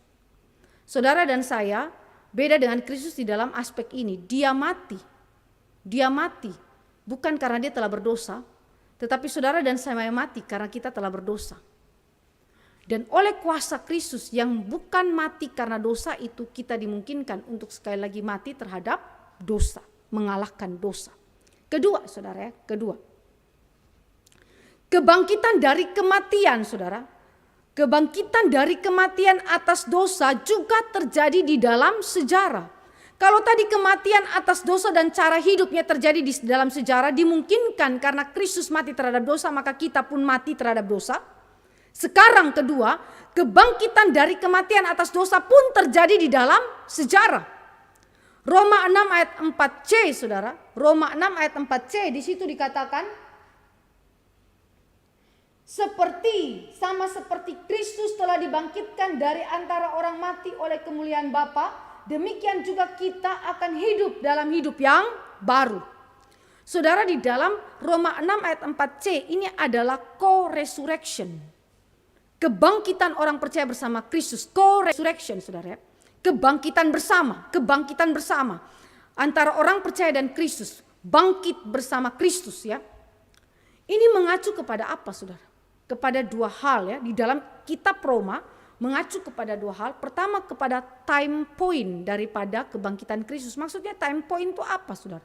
Saudara dan saya beda dengan Kristus di dalam aspek ini. Dia mati. Dia mati bukan karena dia telah berdosa, tetapi saudara dan saya mati karena kita telah berdosa. Dan oleh kuasa Kristus yang bukan mati karena dosa itu kita dimungkinkan untuk sekali lagi mati terhadap dosa, mengalahkan dosa. Kedua, saudara ya, kedua. Kebangkitan dari kematian, saudara. Kebangkitan dari kematian atas dosa juga terjadi di dalam sejarah. Kalau tadi kematian atas dosa dan cara hidupnya terjadi di dalam sejarah, dimungkinkan karena Kristus mati terhadap dosa, maka kita pun mati terhadap dosa. Sekarang kedua, kebangkitan dari kematian atas dosa pun terjadi di dalam sejarah. Roma 6 ayat 4c, saudara. Roma 6 ayat 4c, di situ dikatakan, sama seperti Kristus telah dibangkitkan dari antara orang mati oleh kemuliaan Bapa, demikian juga kita akan hidup dalam hidup yang baru. Saudara, di dalam Roma 6 ayat 4c ini adalah co-resurrection. Kebangkitan orang percaya bersama Kristus, co-resurrection saudara. Kebangkitan bersama antara orang percaya dan Kristus, bangkit bersama Kristus ya. Ini mengacu kepada apa saudara? Kepada dua hal ya, di dalam kitab Roma mengacu kepada dua hal. Pertama kepada time point daripada kebangkitan Kristus. Maksudnya time point itu apa saudara?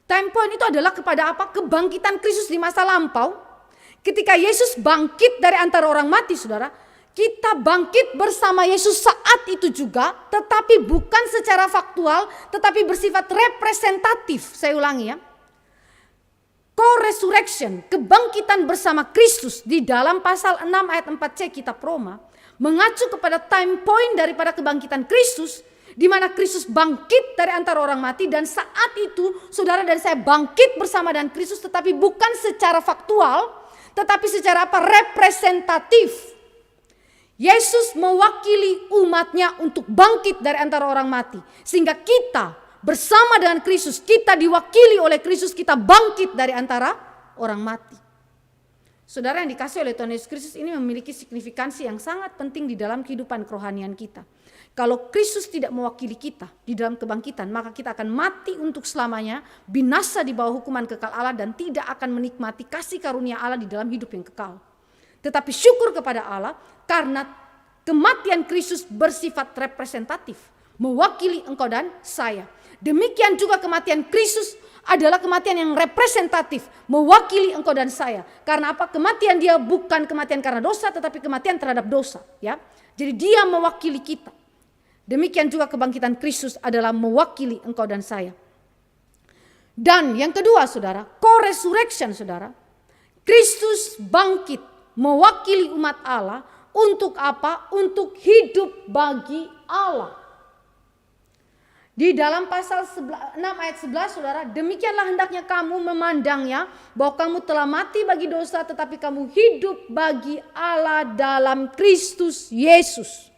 Time point itu adalah kepada apa? Kebangkitan Kristus di masa lampau. Ketika Yesus bangkit dari antara orang mati saudara, kita bangkit bersama Yesus saat itu juga, tetapi bukan secara faktual, tetapi bersifat representatif. Saya ulangi ya. Co-resurrection, kebangkitan bersama Kristus di dalam pasal 6 ayat 4c kitab Roma, mengacu kepada time point daripada kebangkitan Kristus, di mana Kristus bangkit dari antara orang mati, dan saat itu saudara dan saya bangkit bersama dengan Kristus, tetapi bukan secara faktual, tetapi secara apa? Representatif. Yesus mewakili umatnya untuk bangkit dari antara orang mati, sehingga kita bersama dengan Kristus, kita diwakili oleh Kristus, kita bangkit dari antara orang mati. Saudara yang dikasih oleh Tuhan Yesus Kristus, ini memiliki signifikansi yang sangat penting di dalam kehidupan kerohanian kita. Kalau Kristus tidak mewakili kita di dalam kebangkitan, maka kita akan mati untuk selamanya, binasa di bawah hukuman kekal Allah, dan tidak akan menikmati kasih karunia Allah di dalam hidup yang kekal. Tetapi syukur kepada Allah karena kematian Kristus bersifat representatif, mewakili engkau dan saya. Demikian juga kematian Kristus adalah kematian yang representatif, mewakili engkau dan saya. Karena apa? Kematian dia bukan kematian karena dosa, tetapi kematian terhadap dosa. Ya, jadi dia mewakili kita. Demikian juga kebangkitan Kristus adalah mewakili engkau dan saya. Dan yang kedua saudara, co-resurrection saudara. Kristus bangkit mewakili umat Allah untuk apa? Untuk hidup bagi Allah. Di dalam pasal 6 ayat 11 saudara, demikianlah hendaknya kamu memandangnya, bahwa kamu telah mati bagi dosa, tetapi kamu hidup bagi Allah dalam Kristus Yesus.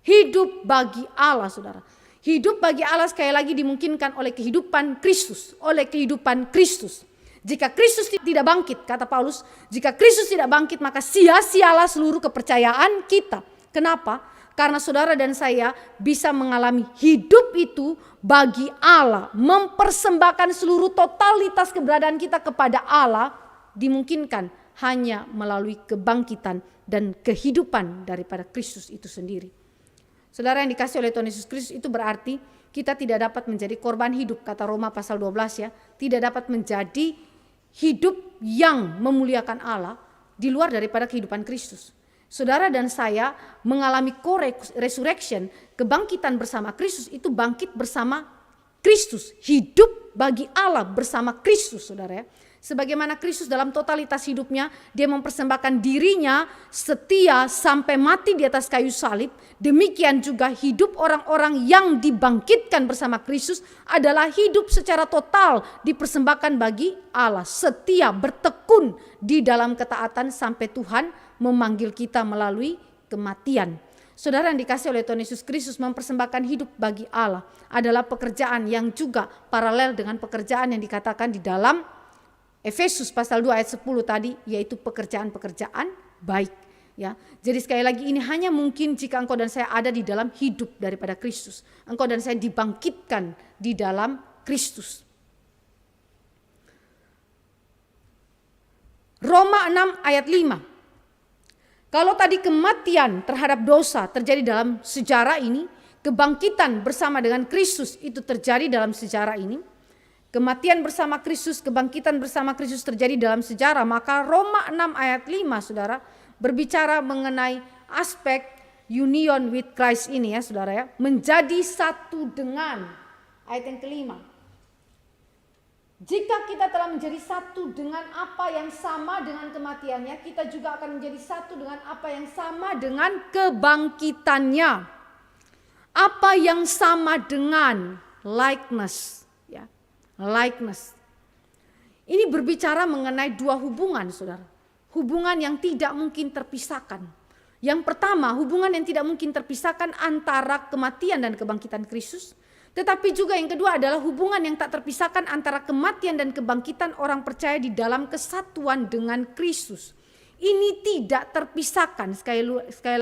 Hidup bagi Allah saudara. Hidup bagi Allah sekali lagi dimungkinkan oleh kehidupan Kristus. Oleh kehidupan Kristus. Jika Kristus tidak bangkit, kata Paulus, jika Kristus tidak bangkit maka sia-sialah seluruh kepercayaan kita. Kenapa? Karena saudara dan saya bisa mengalami hidup itu bagi Allah. Mempersembahkan seluruh totalitas keberadaan kita kepada Allah dimungkinkan hanya melalui kebangkitan dan kehidupan daripada Kristus itu sendiri. Saudara yang dikasih oleh Tuhan Yesus Kristus, itu berarti kita tidak dapat menjadi korban hidup, kata Roma pasal 12 ya. Tidak dapat menjadi hidup yang memuliakan Allah di luar daripada kehidupan Kristus. Saudara dan saya mengalami co-resurrection, kebangkitan bersama Kristus, itu bangkit bersama Kristus. Hidup bagi Allah bersama Kristus saudara ya. Sebagaimana Kristus dalam totalitas hidupnya, dia mempersembahkan dirinya setia sampai mati di atas kayu salib. Demikian juga hidup orang-orang yang dibangkitkan bersama Kristus adalah hidup secara total dipersembahkan bagi Allah. Setia, bertekun di dalam ketaatan sampai Tuhan memanggil kita melalui kematian. Saudara yang dikasih oleh Tuhan Yesus Kristus, mempersembahkan hidup bagi Allah adalah pekerjaan yang juga paralel dengan pekerjaan yang dikatakan di dalam Efesus pasal 2 ayat 10 tadi, yaitu pekerjaan-pekerjaan baik. Ya, jadi sekali lagi ini hanya mungkin jika engkau dan saya ada di dalam hidup daripada Kristus. Engkau dan saya dibangkitkan di dalam Kristus. Roma 6 ayat 5. Kalau tadi kematian terhadap dosa terjadi dalam sejarah ini, kebangkitan bersama dengan Kristus itu terjadi dalam sejarah ini. Kematian bersama Kristus, kebangkitan bersama Kristus terjadi dalam sejarah. Maka Roma 6 ayat 5 saudara berbicara mengenai aspek union with Christ ini ya saudara ya. Menjadi satu dengan, ayat yang kelima. Jika kita telah menjadi satu dengan apa yang sama dengan kematiannya, kita juga akan menjadi satu dengan apa yang sama dengan kebangkitannya. Apa yang sama dengan likeness. Likeness. Ini berbicara mengenai dua hubungan saudara. Hubungan yang tidak mungkin terpisahkan. Yang pertama, hubungan yang tidak mungkin terpisahkan antara kematian dan kebangkitan Kristus. Tetapi juga yang kedua adalah hubungan yang tak terpisahkan antara kematian dan kebangkitan orang percaya di dalam kesatuan dengan Kristus. Ini tidak terpisahkan. Sekali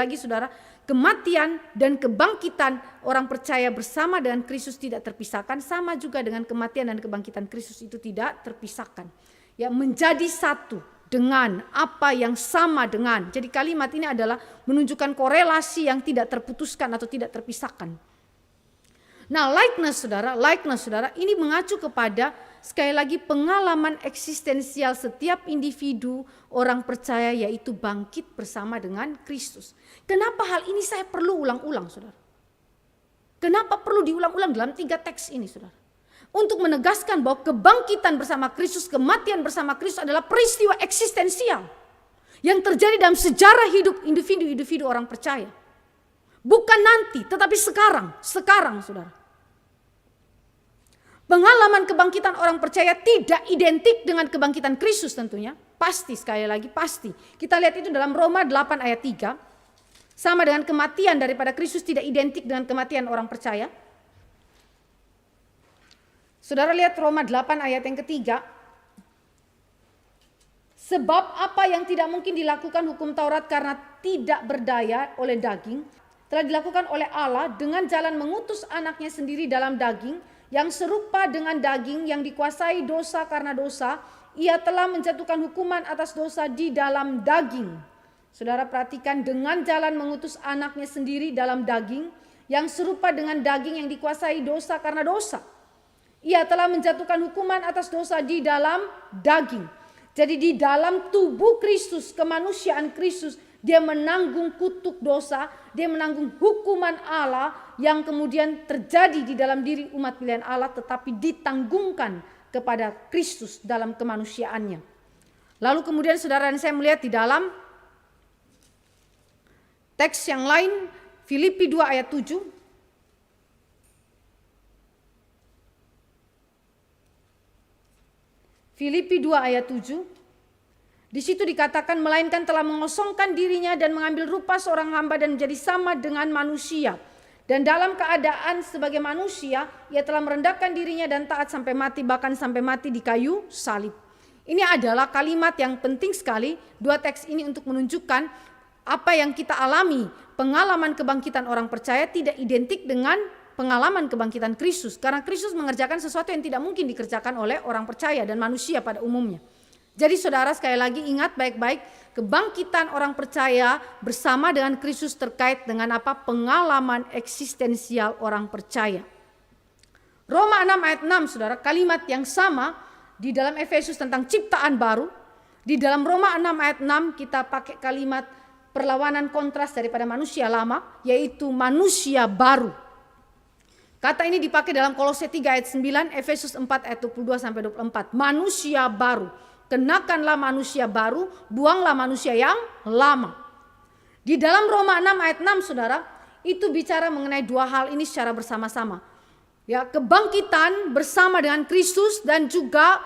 lagi saudara, kematian dan kebangkitan orang percaya bersama dengan Kristus tidak terpisahkan. Sama juga dengan kematian dan kebangkitan Kristus itu tidak terpisahkan. Ya, menjadi satu dengan apa yang sama dengan. Jadi kalimat ini adalah menunjukkan korelasi yang tidak terputuskan atau tidak terpisahkan. Nah, likeness saudara, ini mengacu kepada sekali lagi pengalaman eksistensial setiap individu orang percaya, yaitu bangkit bersama dengan Kristus. Kenapa hal ini saya perlu ulang-ulang saudara? Kenapa perlu diulang-ulang dalam 3 teks ini saudara? Untuk menegaskan bahwa kebangkitan bersama Kristus, kematian bersama Kristus adalah peristiwa eksistensial yang terjadi dalam sejarah hidup individu-individu orang percaya. Bukan nanti, tetapi sekarang saudara. Pengalaman kebangkitan orang percaya tidak identik dengan kebangkitan Kristus tentunya. Pasti, sekali lagi pasti. Kita lihat itu dalam Roma 8 ayat 3. Sama dengan kematian daripada Kristus tidak identik dengan kematian orang percaya. Saudara lihat Roma 8 ayat yang ketiga. Sebab apa yang tidak mungkin dilakukan hukum Taurat karena tidak berdaya oleh daging, telah dilakukan oleh Allah dengan jalan mengutus anaknya sendiri dalam daging, yang serupa dengan daging yang dikuasai dosa karena dosa. Ia telah menjatuhkan hukuman atas dosa di dalam daging. Saudara perhatikan, dengan jalan mengutus anaknya sendiri dalam daging, yang serupa dengan daging yang dikuasai dosa karena dosa. Ia telah menjatuhkan hukuman atas dosa di dalam daging. Jadi di dalam tubuh Kristus, kemanusiaan Kristus, dia menanggung kutuk dosa, dia menanggung hukuman Allah yang kemudian terjadi di dalam diri umat pilihan Allah, tetapi ditanggungkan kepada Kristus dalam kemanusiaannya. Lalu kemudian saudara dan saya melihat di dalam teks yang lain, Filipi 2 ayat 7. Filipi 2 ayat 7. Di situ dikatakan, melainkan telah mengosongkan dirinya dan mengambil rupa seorang hamba dan menjadi sama dengan manusia. Dan dalam keadaan sebagai manusia, ia telah merendahkan dirinya dan taat sampai mati, bahkan sampai mati di kayu salib. Ini adalah kalimat yang penting sekali, 2 teks ini untuk menunjukkan apa yang kita alami. Pengalaman kebangkitan orang percaya tidak identik dengan pengalaman kebangkitan Kristus. Karena Kristus mengerjakan sesuatu yang tidak mungkin dikerjakan oleh orang percaya dan manusia pada umumnya. Jadi saudara sekali lagi ingat baik-baik, kebangkitan orang percaya bersama dengan Kristus terkait dengan apa? Pengalaman eksistensial orang percaya. Roma 6 ayat 6 saudara, kalimat yang sama di dalam Efesus tentang ciptaan baru. Di dalam Roma 6 ayat 6 kita pakai kalimat perlawanan kontras daripada manusia lama, yaitu manusia baru. Kata ini dipakai dalam Kolose 3 ayat 9, Efesus 4 ayat 22 sampai 24. Manusia baru. Kenakanlah manusia baru, buanglah manusia yang lama. Di dalam Roma 6 ayat 6 saudara, itu bicara mengenai 2 hal ini secara bersama-sama. Ya, kebangkitan bersama dengan Kristus dan juga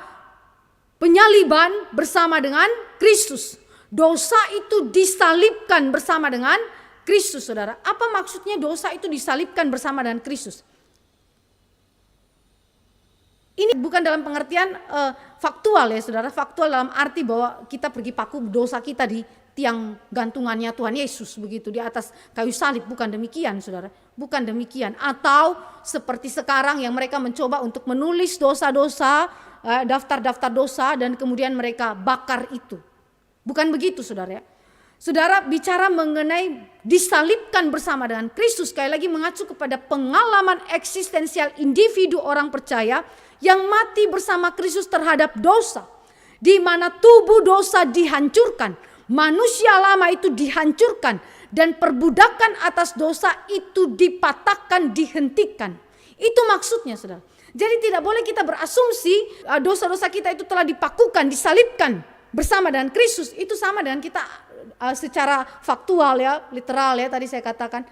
penyaliban bersama dengan Kristus. Dosa itu disalibkan bersama dengan Kristus saudara. Apa maksudnya dosa itu disalibkan bersama dengan Kristus? Ini bukan dalam pengertian faktual ya saudara, faktual dalam arti bahwa kita pergi paku dosa kita di tiang gantungannya Tuhan Yesus begitu di atas kayu salib, bukan demikian saudara, bukan demikian. Atau seperti sekarang yang mereka mencoba untuk menulis dosa-dosa, daftar-daftar dosa dan kemudian mereka bakar itu. Bukan begitu saudara ya. Saudara bicara mengenai disalibkan bersama dengan Kristus, sekali lagi mengacu kepada pengalaman eksistensial individu orang percaya yang mati bersama Kristus terhadap dosa, di mana tubuh dosa dihancurkan, manusia lama itu dihancurkan, dan perbudakan atas dosa itu dipatahkan, dihentikan. Itu maksudnya saudara. Jadi tidak boleh kita berasumsi dosa-dosa kita itu telah dipakukan, disalibkan bersama dengan Kristus. Itu sama dengan kita secara faktual ya, literal ya tadi saya katakan,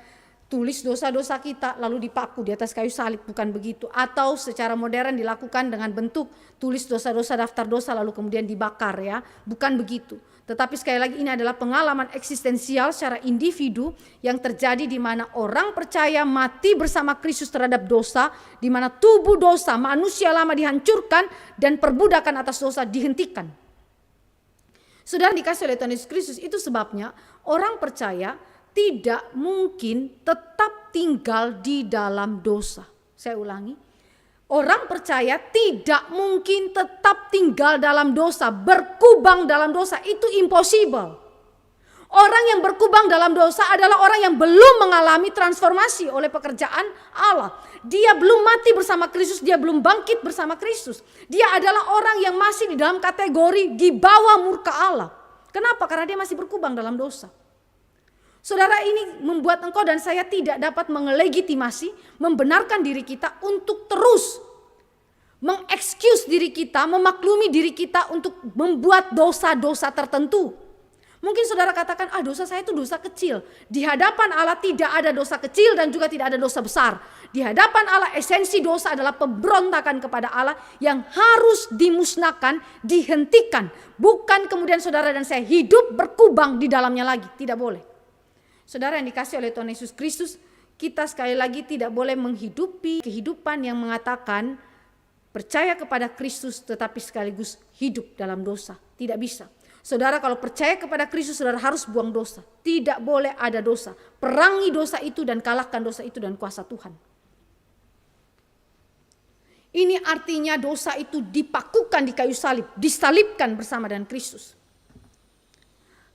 tulis dosa-dosa kita lalu dipaku di atas kayu salib, bukan begitu. Atau secara modern dilakukan dengan bentuk tulis dosa-dosa, daftar dosa lalu kemudian dibakar ya, bukan begitu. Tetapi sekali lagi ini adalah pengalaman eksistensial secara individu yang terjadi di mana orang percaya mati bersama Kristus terhadap dosa, di mana tubuh dosa manusia lama dihancurkan dan perbudakan atas dosa dihentikan. Saudara dikasih oleh Tuhan Yesus Kristus, itu sebabnya orang percaya tidak mungkin tetap tinggal di dalam dosa. Saya ulangi, orang percaya tidak mungkin tetap tinggal dalam dosa, berkubang dalam dosa, itu impossible. Orang yang berkubang dalam dosa adalah orang yang belum mengalami transformasi oleh pekerjaan Allah. Dia belum mati bersama Kristus, dia belum bangkit bersama Kristus. Dia adalah orang yang masih di dalam kategori di bawah murka Allah. Kenapa? Karena dia masih berkubang dalam dosa. Saudara, ini membuat engkau dan saya tidak dapat melegitimasi, membenarkan diri kita untuk terus mengexcuse diri kita, memaklumi diri kita untuk membuat dosa-dosa tertentu. Mungkin saudara katakan, dosa saya itu dosa kecil. Di hadapan Allah tidak ada dosa kecil dan juga tidak ada dosa besar. Di hadapan Allah esensi dosa adalah pemberontakan kepada Allah yang harus dimusnahkan, dihentikan. Bukan kemudian saudara dan saya hidup berkubang di dalamnya lagi, tidak boleh. Saudara yang dikasih oleh Tuhan Yesus Kristus, kita sekali lagi tidak boleh menghidupi kehidupan yang mengatakan percaya kepada Kristus tetapi sekaligus hidup dalam dosa. Tidak bisa. Saudara kalau percaya kepada Kristus, saudara harus buang dosa. Tidak boleh ada dosa. Perangi dosa itu dan kalahkan dosa itu dan kuasa Tuhan. Ini artinya dosa itu dipakukan di kayu salib, disalibkan bersama dengan Kristus.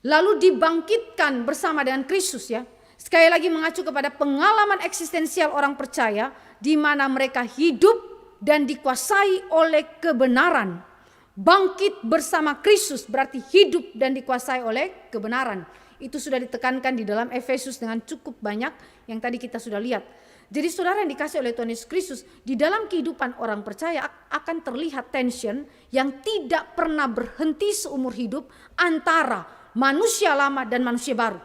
Lalu dibangkitkan bersama dengan Kristus ya. Sekali lagi mengacu kepada pengalaman eksistensial orang percaya di mana mereka hidup dan dikuasai oleh kebenaran. Bangkit bersama Kristus berarti hidup dan dikuasai oleh kebenaran. Itu sudah ditekankan di dalam Efesus dengan cukup banyak yang tadi kita sudah lihat. Jadi saudara yang dikasih oleh Tuhan Yesus Kristus, di dalam kehidupan orang percaya akan terlihat tension yang tidak pernah berhenti seumur hidup antara manusia lama dan manusia baru.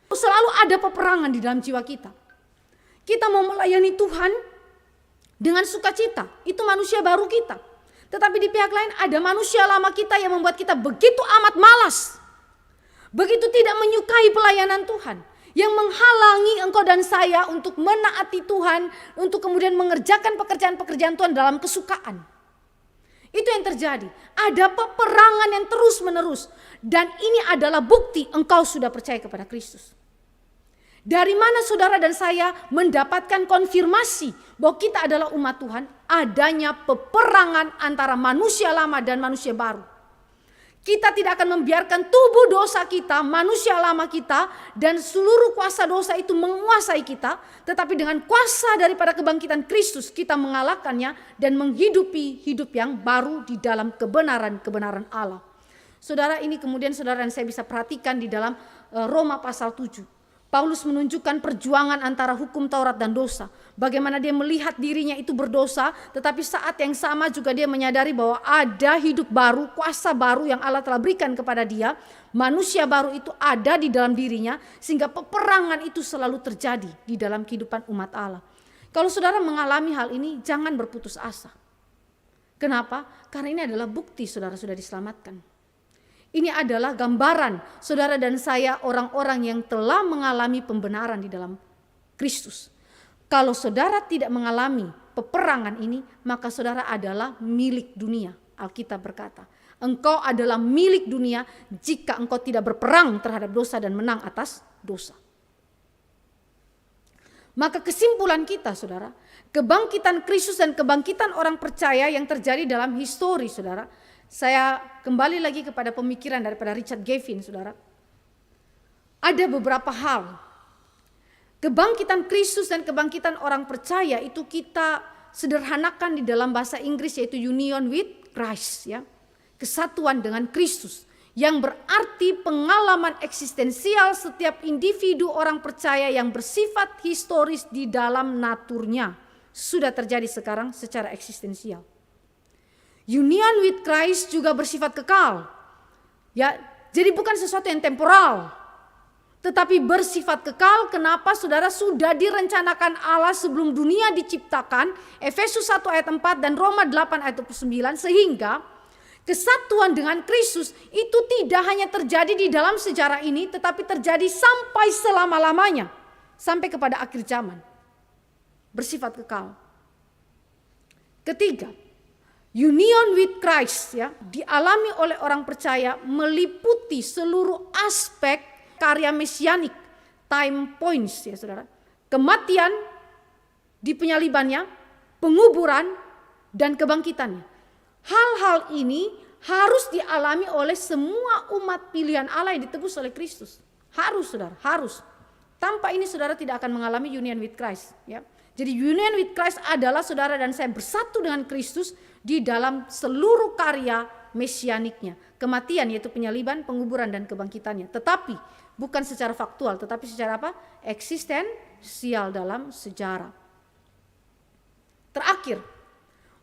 Selalu ada peperangan di dalam jiwa kita. Kita mau melayani Tuhan dengan sukacita, itu manusia baru kita. Tetapi di pihak lain ada manusia lama kita yang membuat kita begitu amat malas. Begitu tidak menyukai pelayanan Tuhan. Yang menghalangi engkau dan saya untuk menaati Tuhan, untuk kemudian mengerjakan pekerjaan-pekerjaan Tuhan dalam kesukaan. Itu yang terjadi. Ada peperangan yang terus menerus. Dan ini adalah bukti engkau sudah percaya kepada Kristus. Dari mana saudara dan saya mendapatkan konfirmasi bahwa kita adalah umat Tuhan? Adanya peperangan antara manusia lama dan manusia baru. Kita tidak akan membiarkan tubuh dosa kita, manusia lama kita, dan seluruh kuasa dosa itu menguasai kita. Tetapi dengan kuasa daripada kebangkitan Kristus kita mengalahkannya dan menghidupi hidup yang baru di dalam kebenaran-kebenaran Allah. Saudara, ini kemudian saudara dan saya bisa perhatikan di dalam Roma pasal 7. Paulus menunjukkan perjuangan antara hukum Taurat dan dosa. Bagaimana dia melihat dirinya itu berdosa, tetapi saat yang sama juga dia menyadari bahwa ada hidup baru, kuasa baru yang Allah telah berikan kepada dia. Manusia baru itu ada di dalam dirinya, sehingga peperangan itu selalu terjadi di dalam kehidupan umat Allah. Kalau saudara mengalami hal ini, jangan berputus asa. Kenapa? Karena ini adalah bukti saudara sudah diselamatkan. Ini adalah gambaran saudara dan saya orang-orang yang telah mengalami pembenaran di dalam Kristus. Kalau saudara tidak mengalami peperangan ini, maka saudara adalah milik dunia. Alkitab berkata, engkau adalah milik dunia jika engkau tidak berperang terhadap dosa dan menang atas dosa. Maka kesimpulan kita saudara, kebangkitan Kristus dan kebangkitan orang percaya yang terjadi dalam histori saudara. Saya kembali lagi kepada pemikiran daripada Richard Gavin, saudara. Ada beberapa hal. Kebangkitan Kristus dan kebangkitan orang percaya itu kita sederhanakan di dalam bahasa Inggris yaitu union with Christ, ya. Kesatuan dengan Kristus. Yang berarti pengalaman eksistensial setiap individu orang percaya yang bersifat historis di dalam naturnya. Sudah terjadi sekarang secara eksistensial. Union with Christ juga bersifat kekal. Ya, jadi bukan sesuatu yang temporal. tetapi bersifat kekal. Kenapa saudara? Sudah direncanakan Allah sebelum dunia diciptakan. Efesus 1 ayat 4 dan Roma 8 ayat 29. Sehingga kesatuan dengan Kristus itu tidak hanya terjadi di dalam sejarah ini, tetapi terjadi sampai selama-lamanya. Sampai kepada akhir zaman. Bersifat kekal. Ketiga, union with Christ ya, dialami oleh orang percaya meliputi seluruh aspek karya mesianik, time points ya saudara. Kematian di penyalibannya, penguburan, dan kebangkitannya. Hal-hal ini harus dialami oleh semua umat pilihan Allah yang ditebus oleh Kristus. Harus saudara, harus. Tanpa ini saudara tidak akan mengalami union with Christ ya. Jadi union with Christ adalah saudara dan saya bersatu dengan Kristus di dalam seluruh karya mesianiknya. Kematian yaitu penyaliban, penguburan, dan kebangkitannya. Tetapi bukan secara faktual, tetapi secara apa? Eksistensial dalam sejarah. Terakhir,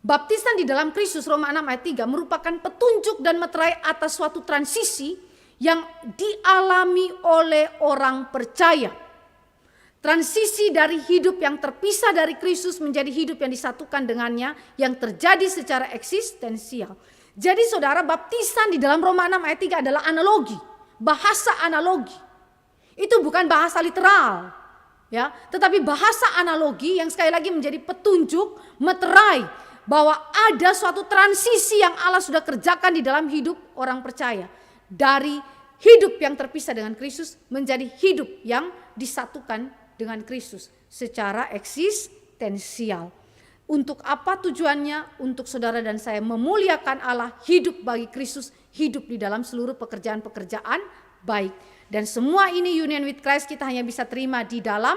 baptisan di dalam Kristus Roma 6 ayat 3 merupakan petunjuk dan meterai atas suatu transisi yang dialami oleh orang percaya. Transisi dari hidup yang terpisah dari Kristus menjadi hidup yang disatukan dengannya, yang terjadi secara eksistensial. Jadi saudara, baptisan di dalam Roma 6 ayat 3 adalah analogi, bahasa analogi. Itu bukan bahasa literal, ya, tetapi bahasa analogi yang sekali lagi menjadi petunjuk, meterai bahwa ada suatu transisi yang Allah sudah kerjakan di dalam hidup orang percaya. Dari hidup yang terpisah dengan Kristus menjadi hidup yang disatukan dengan Kristus secara eksistensial. Untuk apa tujuannya? Untuk saudara dan saya memuliakan Allah, hidup bagi Kristus, hidup di dalam seluruh pekerjaan-pekerjaan baik. Dan semua ini union with Christ kita hanya bisa terima di dalam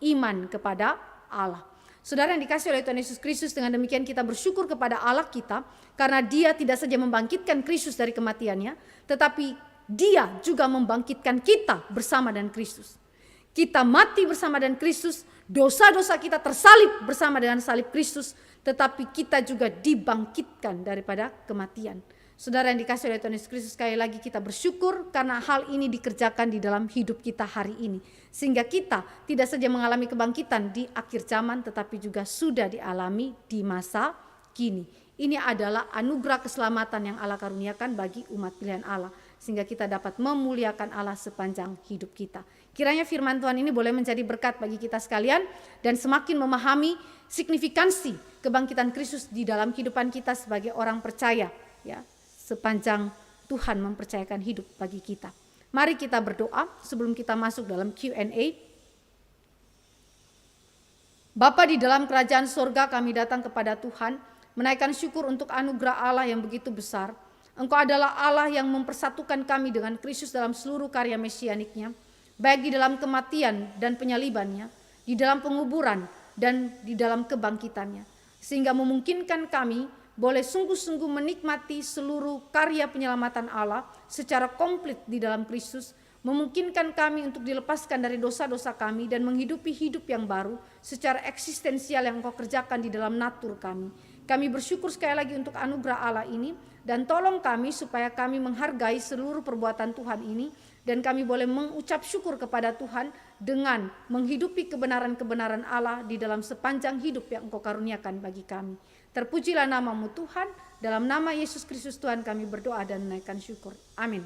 iman kepada Allah. Saudara yang dikasihi oleh Tuhan Yesus Kristus, dengan demikian kita bersyukur kepada Allah kita karena Dia tidak saja membangkitkan Kristus dari kematiannya, tetapi Dia juga membangkitkan kita bersama dengan Kristus. Kita mati bersama dengan Kristus, dosa-dosa kita tersalib bersama dengan salib Kristus, tetapi kita juga dibangkitkan daripada kematian. Saudara yang dikasihi oleh Tuhan Yesus Kristus, sekali lagi kita bersyukur karena hal ini dikerjakan di dalam hidup kita hari ini. Sehingga kita tidak saja mengalami kebangkitan di akhir zaman, tetapi juga sudah dialami di masa kini. Ini adalah anugerah keselamatan yang Allah karuniakan bagi umat pilihan Allah. Sehingga kita dapat memuliakan Allah sepanjang hidup kita. Kiranya firman Tuhan ini boleh menjadi berkat bagi kita sekalian dan semakin memahami signifikansi kebangkitan Kristus di dalam kehidupan kita sebagai orang percaya ya, sepanjang Tuhan mempercayakan hidup bagi kita. Mari kita berdoa sebelum kita masuk dalam Q&A. Bapa di dalam kerajaan surga, kami datang kepada Tuhan menaikkan syukur untuk anugerah Allah yang begitu besar. Engkau adalah Allah yang mempersatukan kami dengan Kristus dalam seluruh karya mesianiknya, baik di dalam kematian dan penyalibannya, di dalam penguburan dan di dalam kebangkitannya. Sehingga memungkinkan kami boleh sungguh-sungguh menikmati seluruh karya penyelamatan Allah secara komplit di dalam Kristus. Memungkinkan kami untuk dilepaskan dari dosa-dosa kami dan menghidupi hidup yang baru secara eksistensial yang Engkau kerjakan di dalam natur kami. Kami bersyukur sekali lagi untuk anugerah Allah ini, dan tolong kami supaya kami menghargai seluruh perbuatan Tuhan ini, dan kami boleh mengucap syukur kepada Tuhan dengan menghidupi kebenaran-kebenaran Allah di dalam sepanjang hidup yang Engkau karuniakan bagi kami. Terpujilah nama-Mu Tuhan, dalam nama Yesus Kristus Tuhan kami berdoa dan menaikkan syukur. Amin.